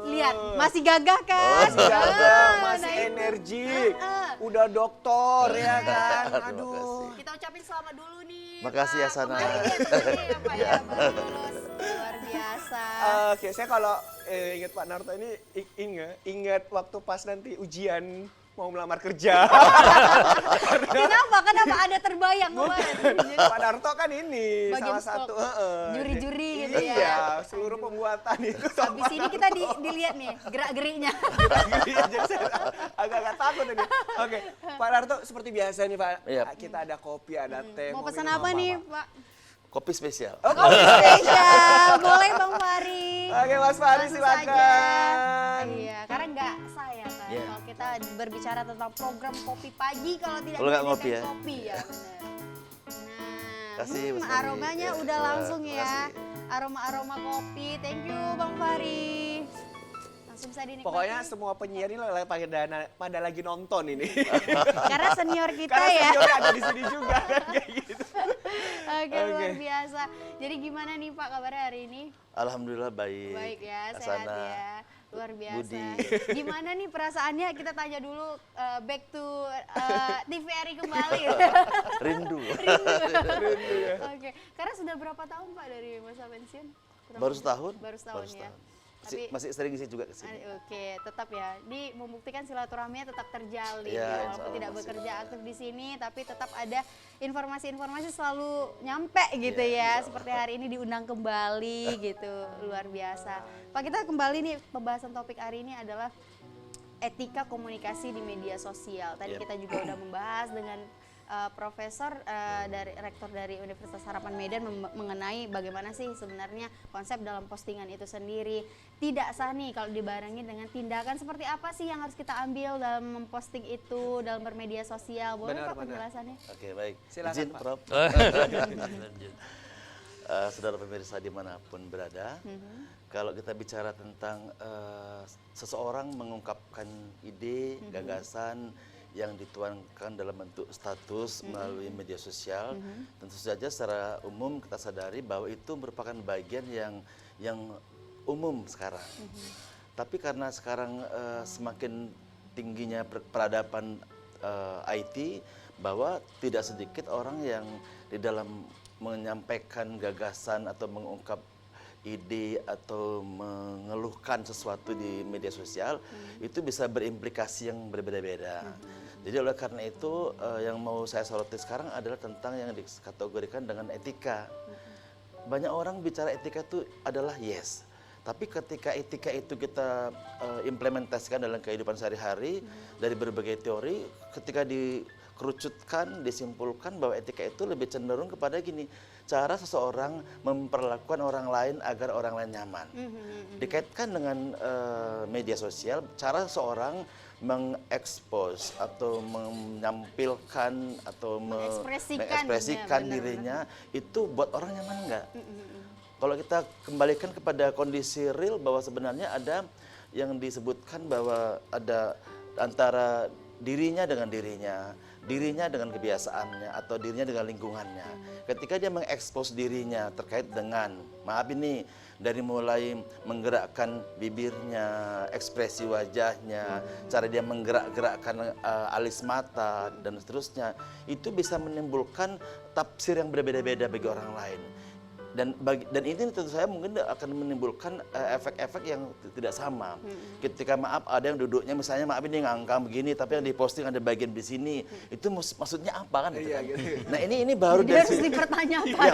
lihat masih gagah kan? Masih gagah, Ah, masih nah itu. energik. Ah. Udah doktor ya kan. Terima Aduh. kasih. Kita ucapin selamat dulu nih. Makasih Pak. ya, Sana. Kemarin dia tuh ya Pak ya, baru lulus. Luar biasa. Oke, saya kalau ingat Pak Narto ini ingat waktu pas nanti ujian mau melamar kerja. Kenapa ada terbayang kemarin? Pak Narto kan ini Bagian salah satu juri-juri gitu ya. Iya, seluruh pembuatan itu Habis ini kita dilihat nih gerak-geriknya. jadi saya agak-agak takut ini. Oke, Pak Narto seperti biasa nih Pak. Iya. Kita ada kopi, ada teh. Mau pesan minum apa nih, Pak? Kopi spesial. Kopi spesial. Boleh Bang Fari. Oke, Mas Fahri Langsung silakan. saja. Iya, karena nggak saya kan. Iya. Kalau kita berbicara tentang program kopi pagi, kalau tidak Kalau nggak menghadirkan ngopi ya? kopi ya benar. Nah, Kasih, Mas Fahri. aromanya Ya, udah wah, langsung ya. makasih. Aroma-aroma kopi. Thank you Bang Fari. Langsung bisa dinikmati. Pokoknya semua penyiar ini pada lagi nonton ini. Karena senior kita Karena ya. seniornya ada di sini juga kan kayak gitu. Oke, Oke. luar biasa. Jadi gimana nih Pak kabarnya hari ini? Alhamdulillah baik. Baik ya, sehat Asana, ya. Luar biasa. Budi. Gimana nih perasaannya? Kita tanya dulu back to TVRI kembali. Rindu. Rindu. Oke, karena sudah berapa tahun Pak dari masa pensiun? Kurang Baru lebih. setahun. Baru setahun ya. Masih sering sih juga kesini. Oke, tetap ya. Ini membuktikan silaturahminya tetap terjalin Iya, ya. insya Walaupun Allah tidak masih. bekerja aktif di sini, tapi tetap ada informasi-informasi selalu nyampe gitu Iya, ya. insya Allah. Seperti hari ini diundang kembali gitu. Luar biasa. Pak, kita kembali nih pembahasan topik hari ini adalah etika komunikasi di media sosial. Tadi Yep. kita juga udah membahas dengan profesor dari rektor dari Universitas Harapan Medan mengenai bagaimana sih sebenarnya konsep dalam postingan itu sendiri. Tidak sah nih kalau dibarengi dengan tindakan seperti apa sih yang harus kita ambil dalam memposting itu dalam bermedia sosial. Boleh Benar, Pak benar. penjelasannya? Oke baik. Silakan, Izin Pak. Prof. Lanjut. Saudara pemirsa dimanapun berada, kalau kita bicara tentang seseorang mengungkapkan ide, gagasan yang dituangkan dalam bentuk status melalui media sosial, tentu saja secara umum kita sadari bahwa itu merupakan bagian yang umum sekarang. Tapi karena sekarang semakin tingginya peradaban IT, bahwa tidak sedikit orang yang di dalam menyampaikan gagasan atau mengungkap ide atau mengeluhkan sesuatu di media sosial itu bisa berimplikasi yang berbeda-beda. Jadi oleh karena itu yang mau saya soroti sekarang adalah tentang yang dikategorikan dengan etika. Banyak orang bicara etika itu adalah yes, Tapi ketika etika itu kita implementasikan dalam kehidupan sehari-hari dari berbagai teori, ketika dikerucutkan, disimpulkan bahwa etika itu lebih cenderung kepada gini, cara seseorang memperlakukan orang lain agar orang lain nyaman. Dikaitkan dengan media sosial, cara seseorang mengekspos atau menampilkan atau mengekspresikan dirinya itu buat orang nyaman enggak? Kalau kita kembalikan kepada kondisi real bahwa sebenarnya ada yang disebutkan bahwa ada antara dirinya dengan kebiasaannya atau dirinya dengan lingkungannya. Ketika dia mengekspos dirinya terkait dengan, maaf ini, dari mulai menggerakkan bibirnya, ekspresi wajahnya, cara dia menggerak-gerakkan alis mata dan seterusnya, itu bisa menimbulkan tafsir yang berbeda-beda bagi orang lain. Dan ini tentu saya mungkin akan menimbulkan efek-efek yang tidak sama. Ketika maaf ada yang duduknya misalnya maaf ini ngangkang begini, tapi yang diposting ada bagian di sini, itu maksudnya apa kan? Gitu kan? Nah ini baru Jadi harus dipertanyakan.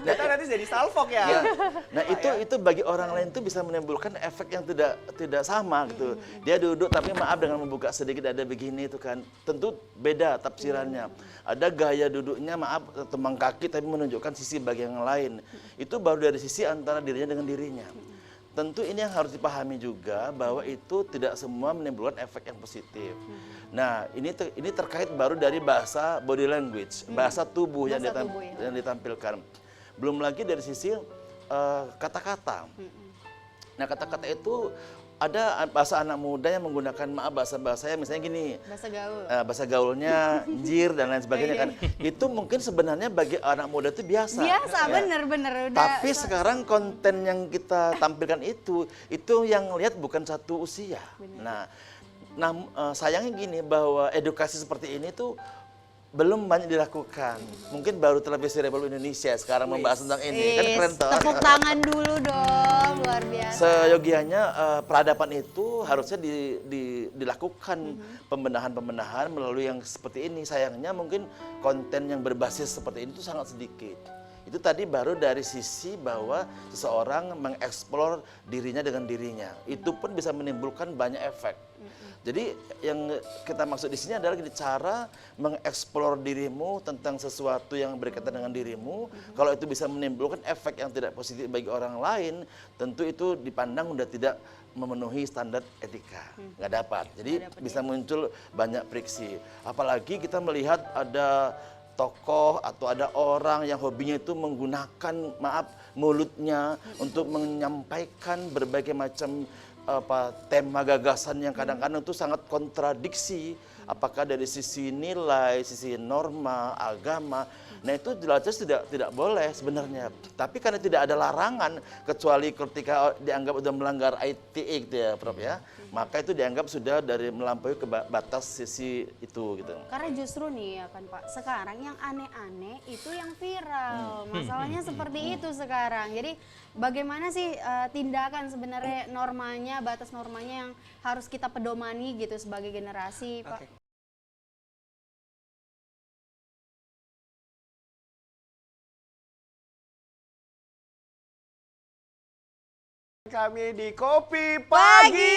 Kita nanti jadi salfok ya. Nah itu bagi orang lain itu bisa menimbulkan efek yang tidak sama gitu. Dia duduk tapi maaf dengan membuka sedikit ada begini itu kan, tentu beda tafsirannya. Ada gaya duduknya maaf tembang kaki tapi menunjukkan sisi bagian yang lain. Itu baru dari sisi antara dirinya dengan dirinya. Tentu ini yang harus dipahami juga bahwa itu tidak semua menimbulkan efek yang positif. Nah, ini terkait baru dari bahasa body language, bahasa tubuh yang ditampilkan. Belum lagi dari sisi kata-kata. Nah, kata-kata itu ada bahasa anak muda yang menggunakan bahasa-bahasanya misalnya gini. Bahasa gaul. Bahasa gaulnya jir dan lain sebagainya kan. Itu mungkin sebenarnya bagi anak muda itu biasa. Biasa, bener. Tapi sekarang konten yang kita tampilkan itu yang lihat bukan satu usia. Nah, sayangnya gini bahwa edukasi seperti ini tuh belum banyak dilakukan. Mungkin baru Televisi Republik Indonesia sekarang membahas tentang ini. Kan keren toh. Tepuk tangan dulu dong, luar biasa. Seyogianya peradaban itu harusnya dilakukan pembenahan-pembenahan melalui yang seperti ini. Sayangnya mungkin konten yang berbasis seperti ini itu sangat sedikit. Itu tadi baru dari sisi bahwa seseorang mengeksplor dirinya dengan dirinya. Itu pun bisa menimbulkan banyak efek. Jadi yang kita maksud di sini adalah cara mengeksplor dirimu tentang sesuatu yang berkaitan dengan dirimu. Kalau itu bisa menimbulkan efek yang tidak positif bagi orang lain, tentu itu dipandang sudah tidak memenuhi standar etika, nggak dapat. Jadi bisa muncul banyak friksi. Apalagi kita melihat ada tokoh atau ada orang yang hobinya itu menggunakan mulutnya untuk menyampaikan berbagai macam tema gagasan yang kadang-kadang itu sangat kontradiksi, apakah dari sisi nilai, sisi norma, agama. Nah itu jelas tidak boleh sebenarnya. Tapi karena tidak ada larangan kecuali ketika dianggap sudah melanggar ITE gitu ya Prof ya, maka itu dianggap sudah dari melampaui ke batas sisi itu gitu. Karena justru nih ya kan Pak, sekarang yang aneh-aneh itu yang viral. Masalahnya seperti itu sekarang. Jadi bagaimana sih tindakan sebenarnya normanya, batas normanya yang harus kita pedomani gitu sebagai generasi Pak? Kami di Kopi Pagi.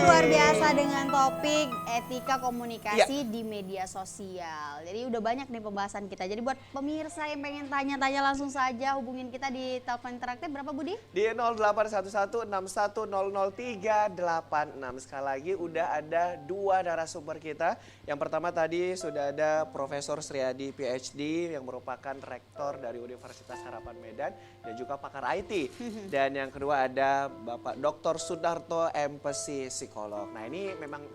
Luar biasa dengan topik etika komunikasi di media sosial. Jadi udah banyak nih pembahasan kita. Jadi buat pemirsa yang pengen tanya-tanya langsung saja hubungin kita di telepon interaktif berapa Budi? Di 081161600386. Sekali lagi udah ada dua narasumber kita. Yang pertama tadi sudah ada Profesor Sriadi PhD yang merupakan rektor dari Universitas Harapan Medan dan juga pakar IT. Dan yang kedua ada Bapak Dr. Sudarto MPC psikolog. Nah ini memang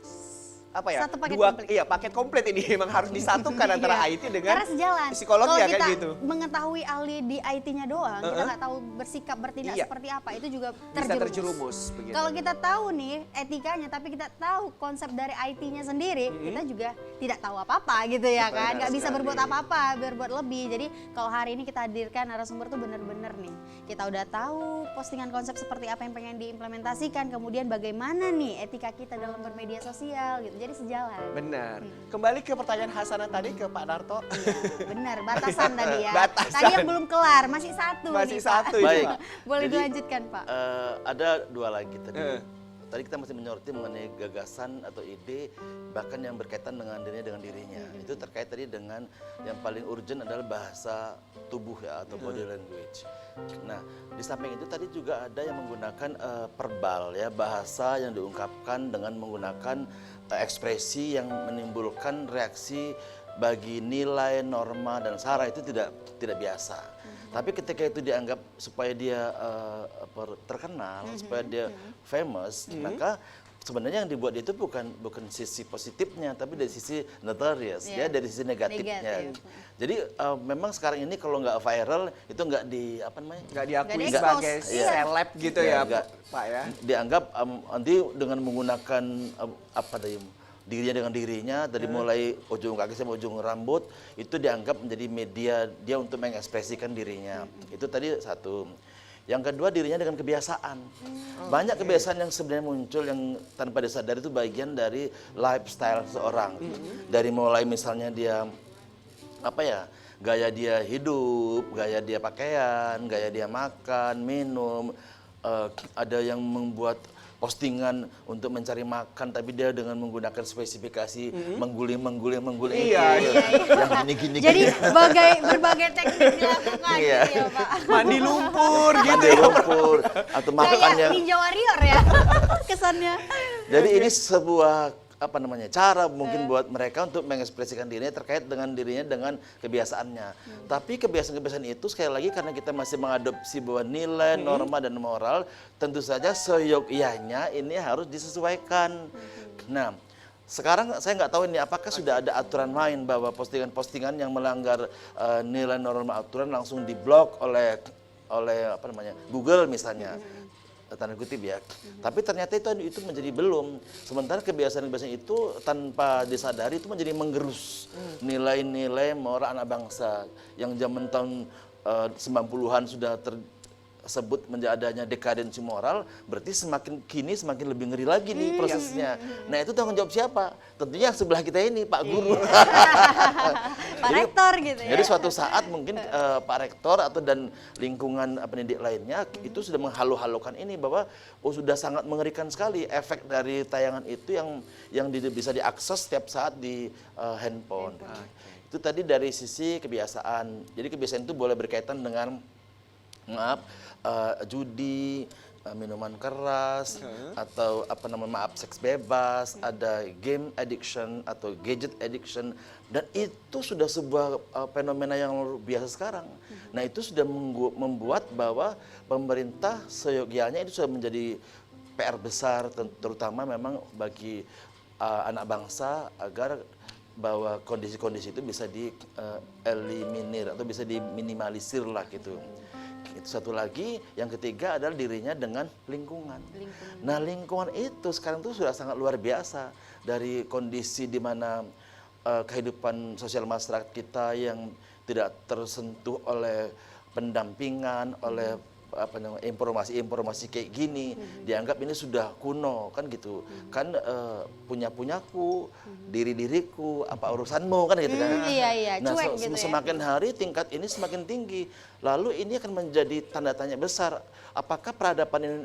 apa ya? Satu paket dua komplit. iya paket komplit ini memang harus disatukan antara IT dengan Karena sejalan. psikologi ya Kalau kayak kita gitu. mengetahui ahli di IT-nya doang, kita nggak tahu bersikap bertindak Iya. seperti apa, itu juga Bisa terjerumus begitu. Kalau kita tahu nih etikanya, tapi kita tahu konsep dari IT-nya sendiri, kita juga tidak tahu apa-apa gitu ya kan, nggak bisa berbuat apa-apa, berbuat lebih. Jadi kalau hari ini kita hadirkan narasumber tuh bener-bener nih, kita udah tahu postingan konsep seperti apa yang pengen diimplementasikan, kemudian bagaimana nih etika kita dalam bermedia sosial gitu. jadi sejalan. Benar. Kembali ke pertanyaan Hasanah tadi ke Pak Narto. Benar, batasan tadi ya. Batasan. Tadi yang belum kelar, masih satu Masih nih, satu Pak. ini, Baik. Pak. Boleh Jadi, dilanjutkan, Pak. Ada dua lagi tadi. Tadi kita masih menyoroti mengenai gagasan atau ide bahkan yang berkaitan dengan dirinya. Itu terkait tadi dengan yang paling urgent adalah bahasa tubuh ya atau body language. Nah, di samping itu tadi juga ada yang menggunakan verbal ya, bahasa yang diungkapkan dengan menggunakan ekspresi yang menimbulkan reaksi bagi nilai, norma dan sara itu tidak biasa. Tapi ketika itu dianggap supaya dia terkenal, supaya dia famous, maka sebenarnya yang dibuat itu bukan sisi positifnya, tapi dari sisi notorious, ya dari sisi negatifnya. Negatif. Jadi memang sekarang ini kalau nggak viral itu nggak Nggak diakui Nggak sebagai di-expose. Iya. seleb gitu Iya, ya, nggak. Pak ya. dianggap nanti dengan menggunakan dirinya dengan dirinya dari mulai ujung kaki sampai ujung rambut itu dianggap menjadi media dia untuk mengekspresikan dirinya. Itu tadi satu. Yang kedua dirinya dengan kebiasaan. Banyak kebiasaan yang sebenarnya muncul yang tanpa disadari itu bagian dari lifestyle seorang. Dari mulai misalnya dia gaya dia hidup, gaya dia pakaian, gaya dia makan, minum. Ada yang membuat postingan untuk mencari makan tapi dia dengan menggunakan spesifikasi mengguling Iya, itu. Yang gini Jadi berbagai teknik dilakukan Iya. gitu ya, Pak. Mandi lumpur gitu mandi ya. lumpur atau makannya. Kayak Ninja Warrior ya kesannya. Jadi ini sebuah cara mungkin buat mereka untuk mengekspresikan dirinya terkait dengan dirinya dengan kebiasaannya. Tapi kebiasaan-kebiasaan itu sekali lagi karena kita masih mengadopsi bahwa nilai, norma dan moral, tentu saja seyogyanya ini harus disesuaikan. Nah, sekarang saya nggak tahu ini apakah sudah ada aturan main bahwa postingan-postingan yang melanggar nilai norma aturan langsung diblok oleh Google misalnya. Tanda kutip ya, tapi ternyata itu menjadi belum. Sementara kebiasaan-kebiasaan itu tanpa disadari itu menjadi menggerus nilai-nilai moral anak bangsa yang zaman tahun 90-an sudah tersebut menjadi adanya dekadensi moral, berarti semakin kini semakin lebih ngeri lagi nih prosesnya. Nah itu tanggung jawab siapa? Tentunya yang sebelah kita ini, Pak Guru. Pak Rektor gitu ya. Jadi suatu saat mungkin Pak Rektor dan lingkungan pendidik lainnya itu sudah menghalu-halukan ini bahwa sudah sangat mengerikan sekali efek dari tayangan itu yang bisa diakses setiap saat di handphone. Itu tadi dari sisi kebiasaan. Jadi kebiasaan itu boleh berkaitan dengan judi, minuman keras, atau seks bebas, ada game addiction atau gadget addiction, dan itu sudah sebuah fenomena yang luar biasa sekarang. Nah itu sudah membuat bahwa pemerintah seyogyanya itu sudah menjadi PR besar, terutama memang bagi anak bangsa agar bahwa kondisi-kondisi itu bisa dieliminir atau bisa diminimalisir lah gitu. Itu satu lagi, yang ketiga adalah dirinya dengan lingkungan. Nah lingkungan itu sekarang tuh sudah sangat luar biasa. Dari kondisi di mana kehidupan sosial masyarakat kita yang tidak tersentuh oleh pendampingan, oleh informasi kayak gini, dianggap ini sudah kuno kan gitu. Kan punyaku, diriku, apa urusanmu kan gitu kan. Iya, Nah, cuek gitu ya. semakin hari tingkat ini semakin tinggi. Lalu ini akan menjadi tanda tanya besar. Apakah peradaban ini,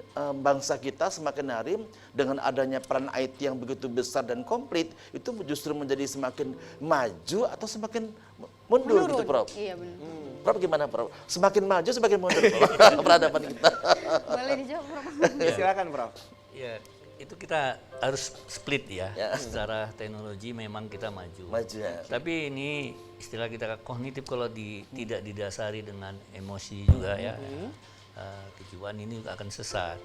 bangsa kita semakin hari dengan adanya peran IT yang begitu besar dan komplit itu justru menjadi semakin maju atau semakin mundur gitu, Prof? Iya benar. Prof gimana, Prof? Semakin maju semakin mundur, Prof, peradaban kita. Boleh dijawab, Prof. Silakan, Prof. Ya, itu kita harus split ya. Secara teknologi memang kita maju. Maju ya. Tapi ini istilah kita kognitif kalau tidak didasari dengan emosi juga ya. Kejiwaan ini akan sesat.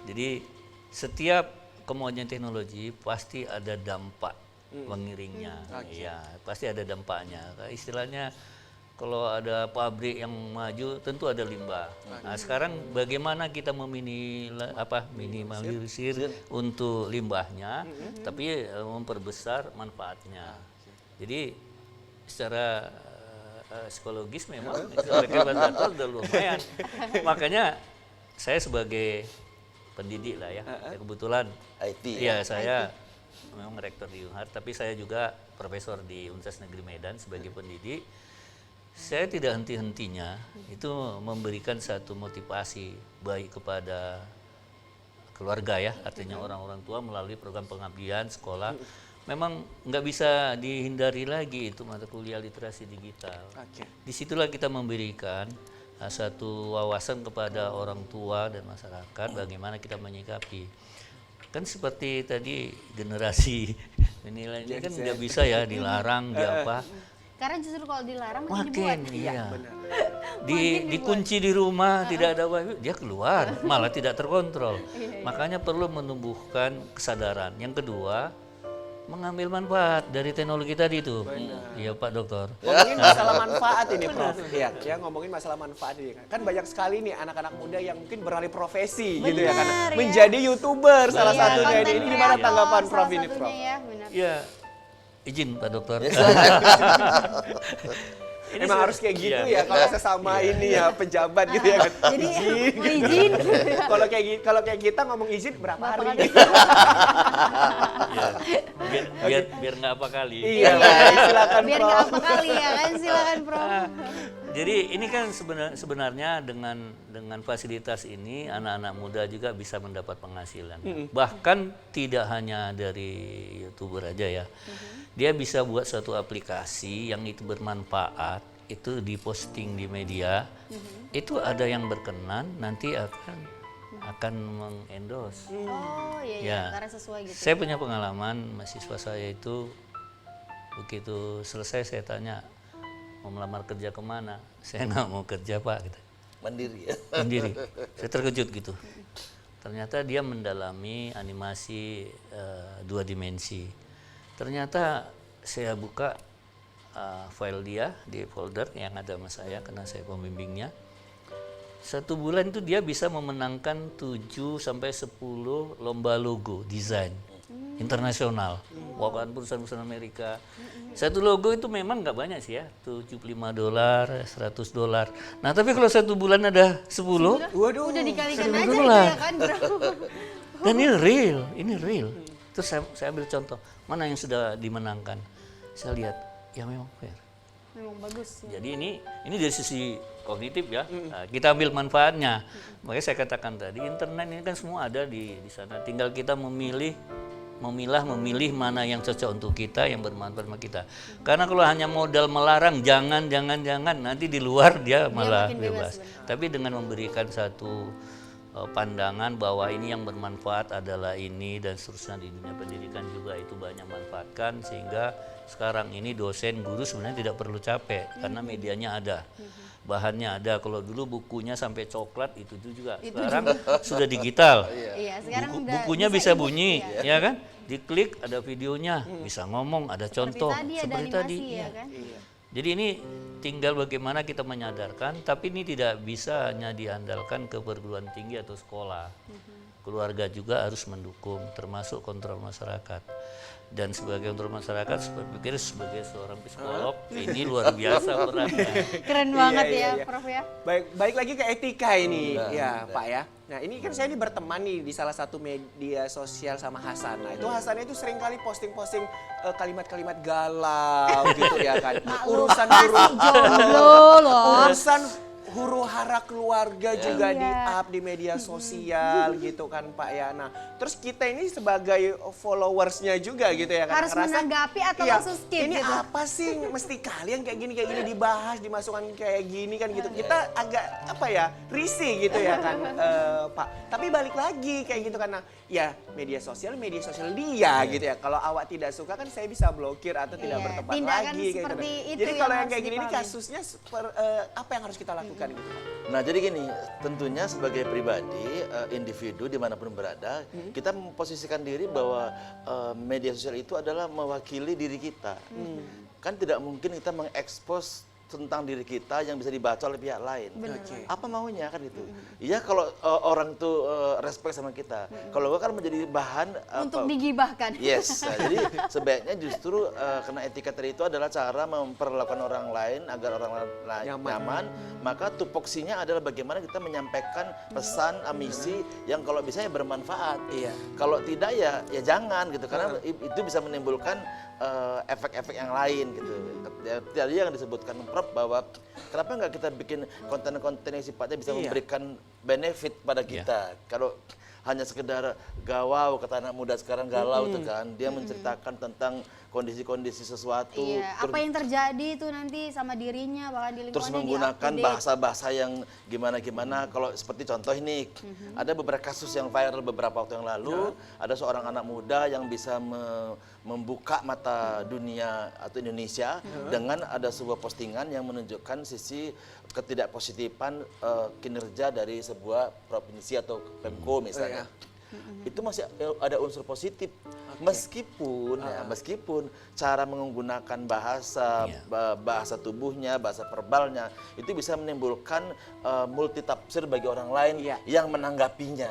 Jadi setiap kemajuan teknologi pasti ada dampak mengiringnya. Ya, pasti ada dampaknya. Istilahnya kalau ada pabrik yang maju tentu ada limbah. Nah, sekarang bagaimana kita minimalisir untuk limbahnya tapi memperbesar manfaatnya. Jadi secara psikologis memang data sudah lumayan. Makanya saya sebagai pendidik lah ya, kebetulan IT. ya saya memang rektor di Unhar, tapi saya juga profesor di Universitas Negeri Medan sebagai pendidik. Saya tidak henti-hentinya itu memberikan satu motivasi baik kepada keluarga ya, artinya orang-orang tua melalui program pengabdian sekolah. Memang nggak bisa dihindari lagi itu mata kuliah literasi digital. Oke. Disitulah kita memberikan satu wawasan kepada orang tua dan masyarakat bagaimana kita menyikapi. Kan seperti tadi generasi menilai ini kan nggak bisa ya dilarang, di apa. Karena justru kalau dilarang makin dibuat. Makin, iya. Benar. Dikunci di rumah, tidak ada wifi, dia keluar, malah tidak terkontrol. Makanya perlu menumbuhkan kesadaran. Yang kedua, mengambil manfaat dari teknologi tadi itu. Iya Pak Dokter. Ngomongin masalah manfaat ini, Prof. Iya, ya ngomongin masalah manfaat ini kan. Kan banyak sekali nih anak-anak muda yang mungkin beralih profesi gitu ya kan. Benar, ya. Menjadi YouTuber salah Iya, satunya ini. konten Ini gimana kreator tanggapan salah Prof ini, satunya Prof? Ya, benar. Ya, izin Pak Dokter. Ini Emang se- harus kayak gitu iya. ya kalau sesama ini ya pejabat gitu ya kan. Jadi Izin. mau izin. Kalau kayak kita ngomong izin berapa Berapa hari? kali? Iya. Biar nggak apa kali. Iya, silakan Biar Prof. nggak apa kali ya kan, silakan Prof. Jadi ini kan sebenarnya dengan fasilitas ini anak-anak muda juga bisa mendapat penghasilan. Bahkan tidak hanya dari YouTuber aja ya. Dia bisa buat suatu aplikasi yang itu bermanfaat, itu diposting di media. Itu ada yang berkenan, nanti akan mengendorse. Oh iya, iya, Ya. karena sesuai gitu. Saya punya pengalaman mahasiswa saya itu begitu selesai saya tanya mau melamar kerja kemana, saya nggak mau kerja Pak, gitu. Mandiri ya. Sendiri. Saya terkejut gitu. Ternyata dia mendalami animasi 2 dimensi. Ternyata saya buka file dia di folder yang ada sama saya karena saya pembimbingnya. 1 bulan itu dia bisa memenangkan 7 sampai 10 lomba logo desain internasional. Wawakan perusahaan-perusahaan Amerika. Satu logo itu memang nggak banyak sih ya, $75, $100. Nah tapi kalau 1 bulan ada 10, Waduh. Udah dikalikan Seribu aja itu dolar. ya kan, Bro. dan ini real. Terus saya ambil contoh, mana yang sudah dimenangkan. Saya lihat, ya memang fair. Memang bagus. Ya. Jadi ini dari sisi kognitif ya, nah, kita ambil manfaatnya. Makanya saya katakan tadi, internet ini kan semua ada di sana. Tinggal kita memilih mana yang cocok untuk kita, yang bermanfaat sama kita. Karena kalau hanya modal melarang, jangan, nanti di luar dia malah makin bebas, bebas. Tapi dengan memberikan satu pandangan bahwa ini yang bermanfaat adalah ini dan seterusnya di dunia pendidikan juga itu banyak manfaatkan sehingga sekarang ini dosen guru sebenarnya tidak perlu capek karena medianya ada. Bahannya ada, kalau dulu bukunya sampai coklat itu juga. Sekarang sudah digital. Iya, sekarang udah Bukunya bisa e-book, bunyi, ya. ya kan? Diklik ada videonya, bisa ngomong, ada contoh. Seperti tadi ada Seperti animasi tadi. ya Iya. kan. Jadi ini tinggal bagaimana kita menyadarkan, tapi ini tidak bisa hanya diandalkan ke perguruan tinggi atau sekolah. Keluarga juga harus mendukung, termasuk kontrol masyarakat. Dan sebagai kontrol masyarakat, saya pikir sebagai seorang psikolog, ini luar biasa perannya. Keren banget Iya, ya, iya. Prof ya. Baik lagi ke etika ini, ya Pak ya. Nah ini kan saya ini berteman nih di salah satu media sosial sama Hasan. Nah itu Hasannya itu sering kali posting-posting kalimat-kalimat galau gitu ya kan. Urusan Jomblo loh. urusan huru hara keluarga juga Iya. di-up di media sosial gitu kan Pak ya. Nah terus kita ini sebagai followersnya juga gitu ya kan. Harus ngerasa, menanggapi atau iya, langsung skip ini gitu. apa sih mesti kalian kayak gini dibahas dimasukkan kayak gini kan gitu. Kita agak apa ya risih gitu ya kan Pak. Tapi balik lagi kayak gitu karena ya media sosial dia gitu ya. Kalau awak tidak suka kan saya bisa blokir atau tidak Iya, berteman tindakan lagi kayak gitu. seperti itu Jadi yang kalau yang harus kayak gini ini dipahami. kasusnya apa yang harus kita lakukan gitu Pak? Nah jadi gini, tentunya sebagai pribadi, individu dimanapun berada, kita memposisikan diri bahwa media sosial itu adalah mewakili diri kita. Kan tidak mungkin kita mengekspos tentang diri kita yang bisa dibaca oleh pihak lain. Benar. Oke. Apa maunya kan itu? Iya kalau orang tuh respect sama kita. Kalau enggak kan menjadi bahan Untuk digibahkan. Yes, nah, jadi sebaiknya justru karena etika tadi itu adalah cara memperlakukan orang lain agar orang lain nyaman. Maka tupoksinya adalah bagaimana kita menyampaikan pesan, misi yang kalau bisa ya bermanfaat. Iya. Kalau tidak ya jangan gitu, karena itu bisa menimbulkan efek-efek yang lain gitu. Tadi yang disebutkan Prof bahwa kenapa nggak kita bikin konten-konten yang sifatnya bisa memberikan benefit pada kita. Kalau hanya sekedar gawau, kata anak muda sekarang galau itu kan, dia menceritakan tentang kondisi-kondisi sesuatu, Iya, apa yang terjadi itu nanti sama dirinya bahkan di lingkungannya terus menggunakan di-update. bahasa-bahasa yang gimana-gimana. Kalau seperti contoh ini, ada beberapa kasus yang viral beberapa waktu yang lalu, ada seorang anak muda yang bisa membuka mata dunia atau Indonesia dengan ada sebuah postingan yang menunjukkan sisi ketidakpositifan kinerja dari sebuah provinsi atau Pemko misalnya. Itu masih ada unsur positif. Meskipun cara menggunakan bahasa tubuhnya, bahasa verbalnya itu bisa menimbulkan multitafsir bagi orang lain yang menanggapinya.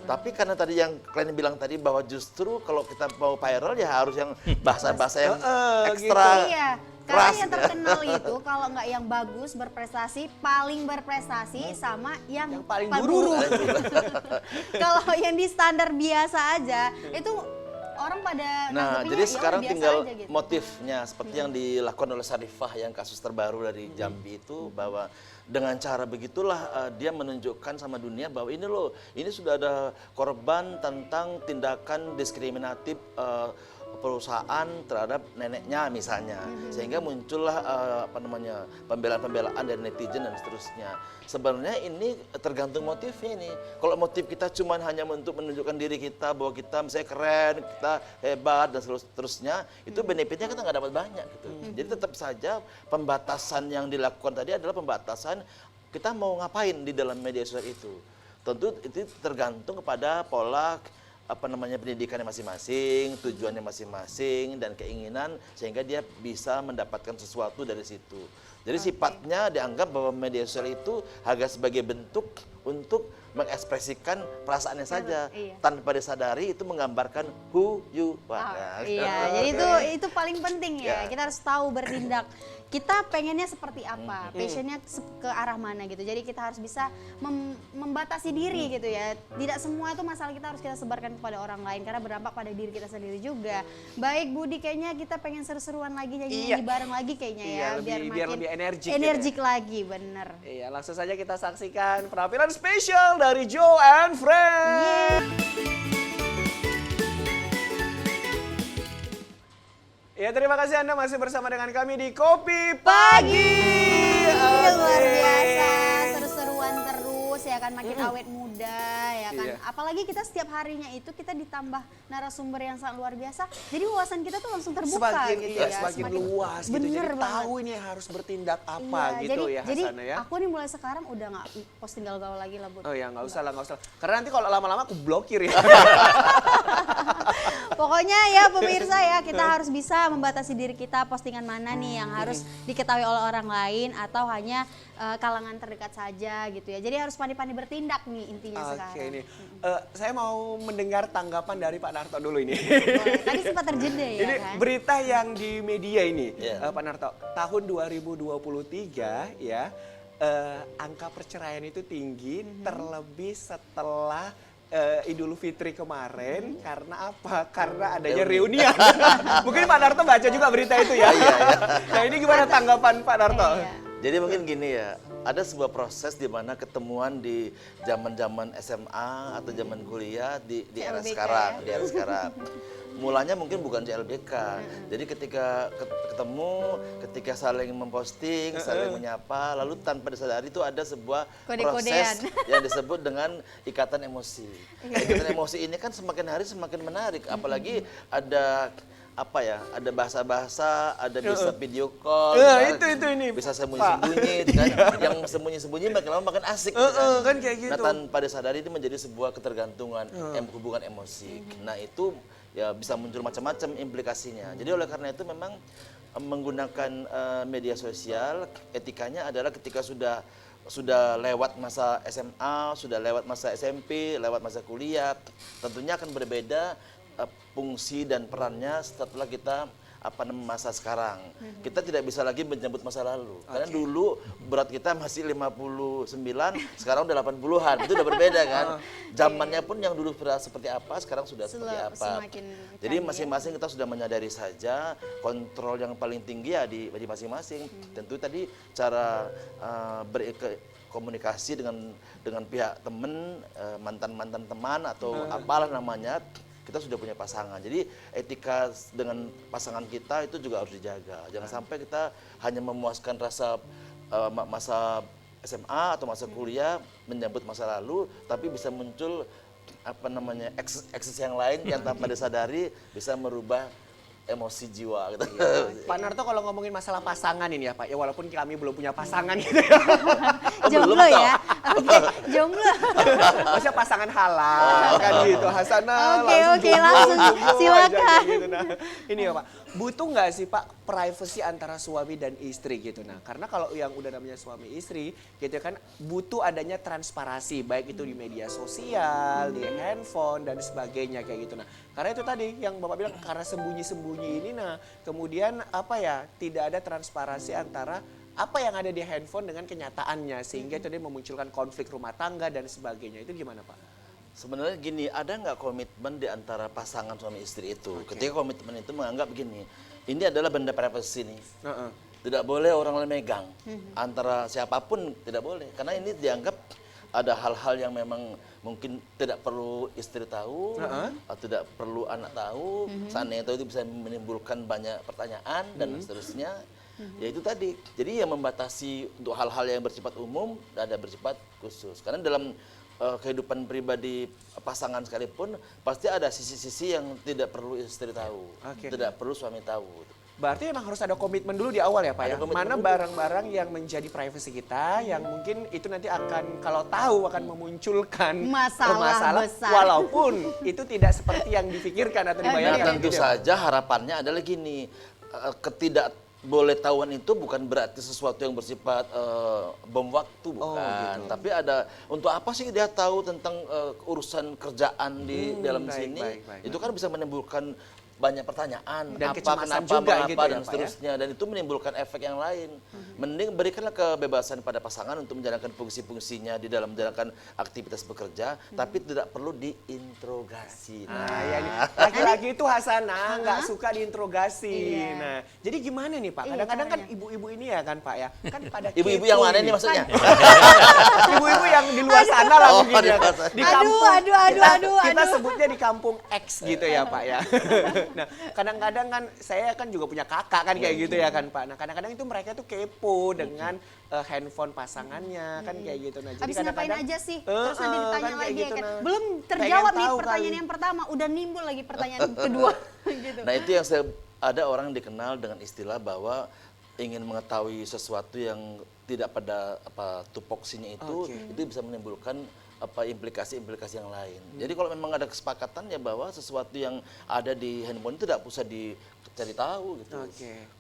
Tapi karena tadi yang kalian bilang tadi bahwa justru kalau kita mau viral ya harus yang bahasa-bahasa yang ekstra. Iya. Karena keras. yang terkenal itu kalau nggak yang bagus berprestasi, paling berprestasi sama yang paling buruk. Kalau yang di standar biasa aja itu orang pada Nah, nanggepinnya jadi ya sekarang biasa tinggal aja gitu. motifnya seperti yang dilakukan oleh Sarifah yang kasus terbaru dari Jambi itu, bahwa dengan cara begitulah dia menunjukkan sama dunia bahwa ini loh, ini sudah ada korban tentang tindakan diskriminatif perusahaan terhadap neneknya misalnya, sehingga muncullah pembelaan-pembelaan dari netizen dan seterusnya. Sebenarnya ini tergantung motifnya ini. Kalau motif kita cuma hanya untuk menunjukkan diri kita bahwa kita misalnya keren, kita hebat dan seterusnya, itu benefitnya kita nggak dapat banyak gitu. Jadi tetap saja pembatasan yang dilakukan tadi adalah pembatasan kita mau ngapain di dalam media sosial itu. Tentu itu tergantung kepada pola pendidikannya masing-masing, tujuannya masing-masing, dan keinginan sehingga dia bisa mendapatkan sesuatu dari situ. Jadi sifatnya dianggap bahwa media sosial itu hanya sebagai bentuk untuk mengekspresikan perasaannya saja, tanpa disadari itu menggambarkan who you are. Iya, jadi itu paling penting ya. Kita harus tahu bertindak. Kita pengennya seperti apa, passionnya ke arah mana gitu. Jadi kita harus bisa membatasi diri gitu ya. Tidak semua itu masalah kita harus kita sebarkan kepada orang lain karena berdampak pada diri kita sendiri juga. Baik Budi, kayaknya kita pengen seru-seruan lagi nyanyi bareng lagi kayaknya ya, biar makin lebih energik energik gitu lagi, bener. Iya, langsung saja kita saksikan penampilan spesial dari Joe and Friends. Ya, terima kasih Anda masih bersama dengan kami di Kopi Pagi. Luar biasa, seru-seruan terus ya kan, makin awet muda ya kan. Iya. Apalagi kita setiap harinya itu kita ditambah narasumber yang sangat luar biasa. Jadi wawasan kita tuh langsung terbuka Semakin gitu iya, ya. semakin luas gitu. Bener Jadi banget. tahu ini harus bertindak apa Iya, gitu ya jadi Hasanah ya. aku nih mulai sekarang udah nggak posting gaul-gaul lagi lah, Bud. Oh ya, nggak usah lah. Karena nanti kalau lama-lama aku blokir ya. Pokoknya ya pemirsa ya, kita harus bisa membatasi diri kita postingan mana nih yang harus diketahui oleh orang lain atau hanya kalangan terdekat saja gitu ya. Jadi harus pandai-pandai bertindak nih intinya sekarang. Oke ini, saya mau mendengar tanggapan dari Pak Narto dulu ini. Boleh. Tadi sempat terjeda ya Ini kan? berita yang di media ini, Iya. Pak Narto, tahun 2023 ya, angka perceraian itu tinggi, terlebih setelah Idul Fitri kemarin. Karena apa? Karena adanya reunian. Mungkin Pak Narto baca juga berita itu ya. Nah, ini gimana tanggapan Pak Narto? Iya. Jadi mungkin gini ya, ada sebuah proses di mana ketemuan di zaman-zaman SMA atau zaman kuliah di era CLBK sekarang, ya. di era sekarang. Mulanya mungkin bukan CLBK. Jadi ketika ketemu, ketika saling memposting, saling menyapa, lalu tanpa disadari itu ada sebuah Kode-kodean. proses yang disebut dengan ikatan emosi. Ikatan emosi ini kan semakin hari semakin menarik, apalagi ada apa ya, ada bahasa-bahasa, ada bisa video call, Itu ini. bisa sembunyi-sembunyi, kan? Yang sembunyi-sembunyi makin lama makin asik, kan kayak gitu. Nah, tanpa disadari itu menjadi sebuah ketergantungan, hubungan emosi. Nah, itu ya bisa muncul macam-macam implikasinya. Jadi oleh karena itu memang menggunakan media sosial, etikanya adalah ketika sudah lewat masa SMA, sudah lewat masa SMP, lewat masa kuliah, tentunya akan berbeda fungsi dan perannya setelah kita masa sekarang. Kita tidak bisa lagi menyebut masa lalu. Karena dulu berat kita masih 59, sekarang udah 80-an. Itu udah berbeda kan. Zamannya pun yang dulu seperti apa, sekarang sudah seperti apa. Jadi masing-masing kita sudah menyadari saja kontrol yang paling tinggi ya di masing-masing. Tentu tadi cara berkomunikasi dengan pihak teman, mantan-mantan teman atau apalah namanya, kita sudah punya pasangan. Jadi etika dengan pasangan kita itu juga harus dijaga. Jangan sampai kita hanya memuaskan rasa masa SMA atau masa kuliah menyambut masa lalu, tapi bisa muncul ekses yang lain yang tanpa disadari bisa merubah emosi jiwa gitu. Pak Narto kalau ngomongin masalah pasangan ini ya Pak, ya walaupun kami belum punya pasangan gitu ya. Jomblo ya? Oke, jomblo. Maksudnya pasangan halal kan gitu. Hasanah Oke, langsung jomblo aja silakan. gitu. Nah, ini ya Pak, butuh nggak sih Pak privacy antara suami dan istri gitu? Nah, karena kalau yang udah namanya suami istri gitu kan butuh adanya transparansi, baik itu di media sosial, di handphone dan sebagainya kayak gitu. Nah, karena itu tadi yang Bapak bilang karena sembunyi-sembunyi ini, nah kemudian tidak ada transparansi antara apa yang ada di handphone dengan kenyataannya sehingga itu dia memunculkan konflik rumah tangga dan sebagainya. Itu gimana Pak? Sebenarnya gini, ada nggak komitmen di antara pasangan suami istri itu? Ketika komitmen itu menganggap begini, ini adalah benda privasi nih. Tidak boleh orang lain megang. Antara siapapun tidak boleh. Karena ini dianggap ada hal-hal yang memang mungkin tidak perlu istri tahu, atau tidak perlu anak tahu. Seandainya itu bisa menimbulkan banyak pertanyaan dan seterusnya. Ya itu tadi. Jadi yang membatasi untuk hal-hal yang bersifat umum dan ada bersifat khusus. Karena dalam kehidupan pribadi pasangan sekalipun pasti ada sisi-sisi yang tidak perlu istri tahu, tidak perlu suami tahu. Berarti memang harus ada komitmen dulu di awal ya Pak ya? Mana barang-barang yang menjadi privasi kita yang mungkin itu nanti akan kalau tahu akan memunculkan masalah besar. Walaupun itu tidak seperti yang dipikirkan atau dibayangkan. Nah, tentu saja harapannya adalah gini, ketidakbolehtahuan itu bukan berarti sesuatu yang bersifat bom waktu, bukan. Gitu. Tapi ada, untuk apa sih dia tahu tentang urusan kerjaan di dalam sini? Itu kan bisa menimbulkan banyak pertanyaan, dan apa, kenapa, juga mengapa, gitu ya, dan Pak, seterusnya. Dan itu menimbulkan efek yang lain. Mending berikanlah kebebasan pada pasangan untuk menjalankan fungsi-fungsinya di dalam menjalankan aktivitas bekerja, tapi tidak perlu diinterogasi. Laki-laki itu Hasanah nggak suka diinterogasi. Nah, jadi gimana nih Pak? Kadang-kadang kan ibu-ibu ini ya kan Pak ya, kan pada ibu-ibu yang mana nih maksudnya? Ibu-ibu yang di luar sana lah mungkin ya. Di kampung, aduh. kita sebutnya di kampung X gitu ya Pak ya. Nah, kadang-kadang kan saya kan juga punya kakak kan kayak gitu ya kan Pak. Nah, kadang-kadang itu mereka tuh kepo dengan handphone pasangannya kan kayak gitu. Nah, jadi habis ngapain kadang-kadang aja sih? Terus nanti ditanya kan lagi gitu, ya kan. nah. Belum terjawab nih tahu pertanyaan kali. yang pertama, udah nimbul lagi pertanyaan kedua gitu. Nah, itu yang ada orang dikenal dengan istilah bahwa ingin mengetahui sesuatu yang tidak pada tupoksinya itu bisa menimbulkan implikasi-implikasi yang lain. Jadi kalau memang ada kesepakatan ya bahwa sesuatu yang ada di handphone itu tidak usah dicari tahu gitu.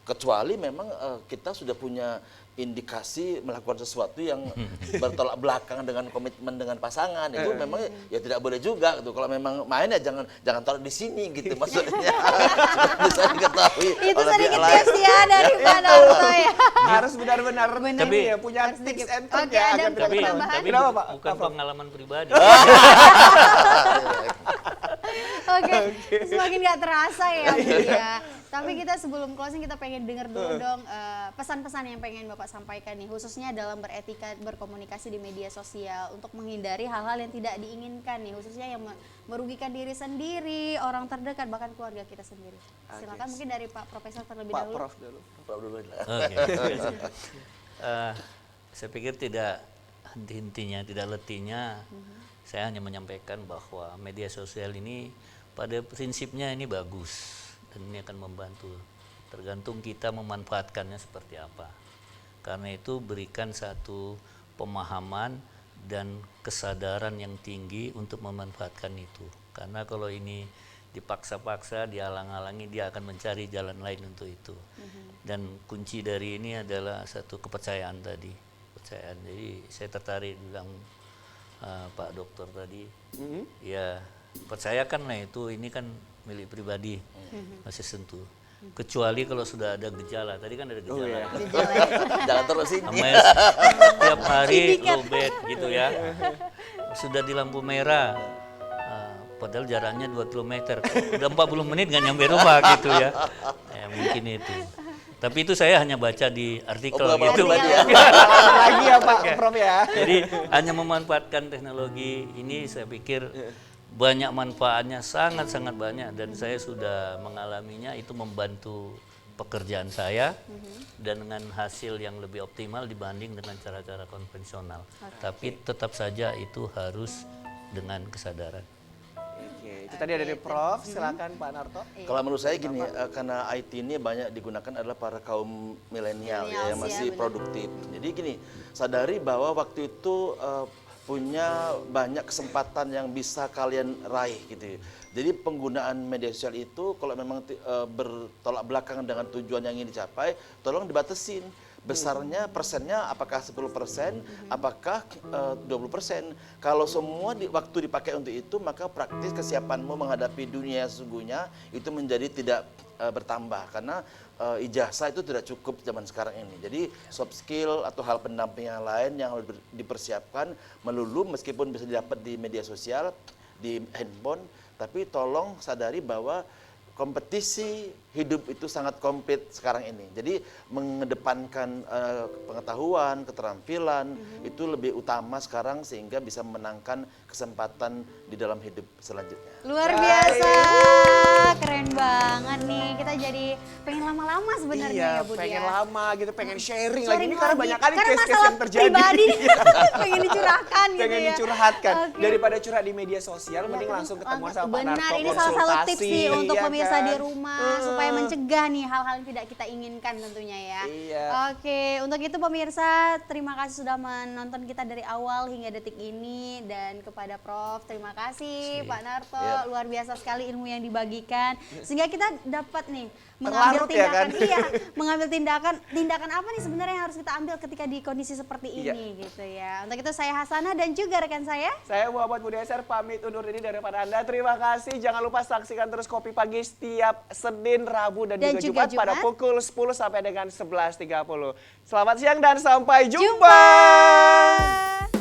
Kecuali memang kita sudah punya indikasi melakukan sesuatu yang bertolak belakang dengan komitmen dengan pasangan, itu memang ya tidak boleh juga gitu. Kalau memang main ya jangan taruh di sini gitu maksudnya. Bisa diketahui Itu oleh sedikit pihak lain. tips ya dari Pak Narto ya. Harus benar-benar Tapi- ya punya tips and trick Oke, ya ada agar tidak tambahan? tapi Kenapa, Pak? bukan Apa? pengalaman pribadi. Oke, semakin gak terasa ya Bu ya. Tapi kita sebelum closing kita pengen denger dulu dong pesan-pesan yang pengen Bapak sampaikan nih, khususnya dalam beretika berkomunikasi di media sosial untuk menghindari hal-hal yang tidak diinginkan nih, khususnya yang merugikan diri sendiri, orang terdekat, bahkan keluarga kita sendiri. Silakan mungkin dari Pak Profesor terlebih Pak dahulu. Prof dulu. Prof dulu lah. Oke. Saya pikir tidak henti-hentinya, tidak letihnya. Saya hanya menyampaikan bahwa media sosial ini pada prinsipnya ini bagus dan ini akan membantu. Tergantung kita memanfaatkannya seperti apa. Karena itu berikan satu pemahaman dan kesadaran yang tinggi untuk memanfaatkan itu. Karena kalau ini dipaksa-paksa, dihalang-halangi, dia akan mencari jalan lain untuk itu. Dan kunci dari ini adalah satu kepercayaan tadi, kepercayaan. Jadi saya tertarik bilang Pak Dokter tadi, ya percayakanlah itu, ini kan milik pribadi, masih sentuh. Kecuali kalau sudah ada gejala, tadi kan ada gejala. Jangan terus ini. Ames, tiap hari low bed gitu ya. Sudah di lampu merah, padahal jaraknya 2 km. Udah 40 menit nggak nyampe rumah gitu ya. Ya mungkin itu. Tapi itu saya hanya baca di artikel gitu. Lagi ya Pak Prof ya. Jadi hanya memanfaatkan teknologi ini, saya pikir banyak manfaatnya, sangat-sangat banyak, dan saya sudah mengalaminya, itu membantu pekerjaan saya dan dengan hasil yang lebih optimal dibanding dengan cara-cara konvensional. Tapi tetap saja itu harus dengan kesadaran. Oke, itu tadi ada dari Prof. Silakan Pak Narto. Kalau menurut saya gini, karena IT ini banyak digunakan adalah para kaum milenial ya, yang masih produktif. Jadi gini, sadari bahwa waktu itu punya banyak kesempatan yang bisa kalian raih gitu. Jadi penggunaan media sosial itu kalau memang bertolak belakang dengan tujuan yang ingin dicapai, tolong dibatasin. Besarnya persennya apakah 10%, apakah 20%. Kalau semua waktu dipakai untuk itu, maka praktis kesiapanmu menghadapi dunia sesungguhnya itu menjadi tidak bertambah, karena ijazah itu tidak cukup zaman sekarang ini. Jadi soft skill atau hal pendamping yang lain yang harus dipersiapkan melulu, meskipun bisa didapat di media sosial, di handphone, tapi tolong sadari bahwa kompetisi hidup itu sangat komplit sekarang ini. Jadi mengedepankan pengetahuan, keterampilan itu lebih utama sekarang sehingga bisa memenangkan kesempatan di dalam hidup selanjutnya. Luar biasa, keren banget nih. Kita jadi pengen lama-lama sebenarnya Iya, ya Budi pengen ya. lama gitu, pengen sharing lagi. Sharing Ini karena lagi. banyak kali Karena case-case masalah yang terjadi. pribadi pengen dicurahkan gitu Pengen ya. dicurhatkan. Oke. Daripada curhat di media sosial, mending Ya, langsung ketemu sama Pak benar, Narto, ini salah satu tips nih konsultasi, untuk iya pemirsa kan? di rumah supaya mencegah nih hal-hal yang tidak kita inginkan tentunya ya. Iya. Oke, untuk itu pemirsa terima kasih sudah menonton kita dari awal hingga detik ini, dan kepada Prof terima kasih, Pak Narto, luar biasa sekali ilmu yang dibagikan sehingga kita dapat nih mengambil Terlarut ya tindakan, kan? iya, mengambil tindakan apa nih sebenarnya yang harus kita ambil ketika di kondisi seperti Iya. ini gitu ya. Untuk itu saya Hasanah dan juga rekan saya. Saya Muhammad Budi Eser pamit undur diri daripada Anda. Terima kasih. Jangan lupa saksikan terus Kopi Pagi setiap Senin, Rabu, dan juga Jumat pada pukul 10 sampai dengan 11.30. Selamat siang dan sampai jumpa. Jumpa.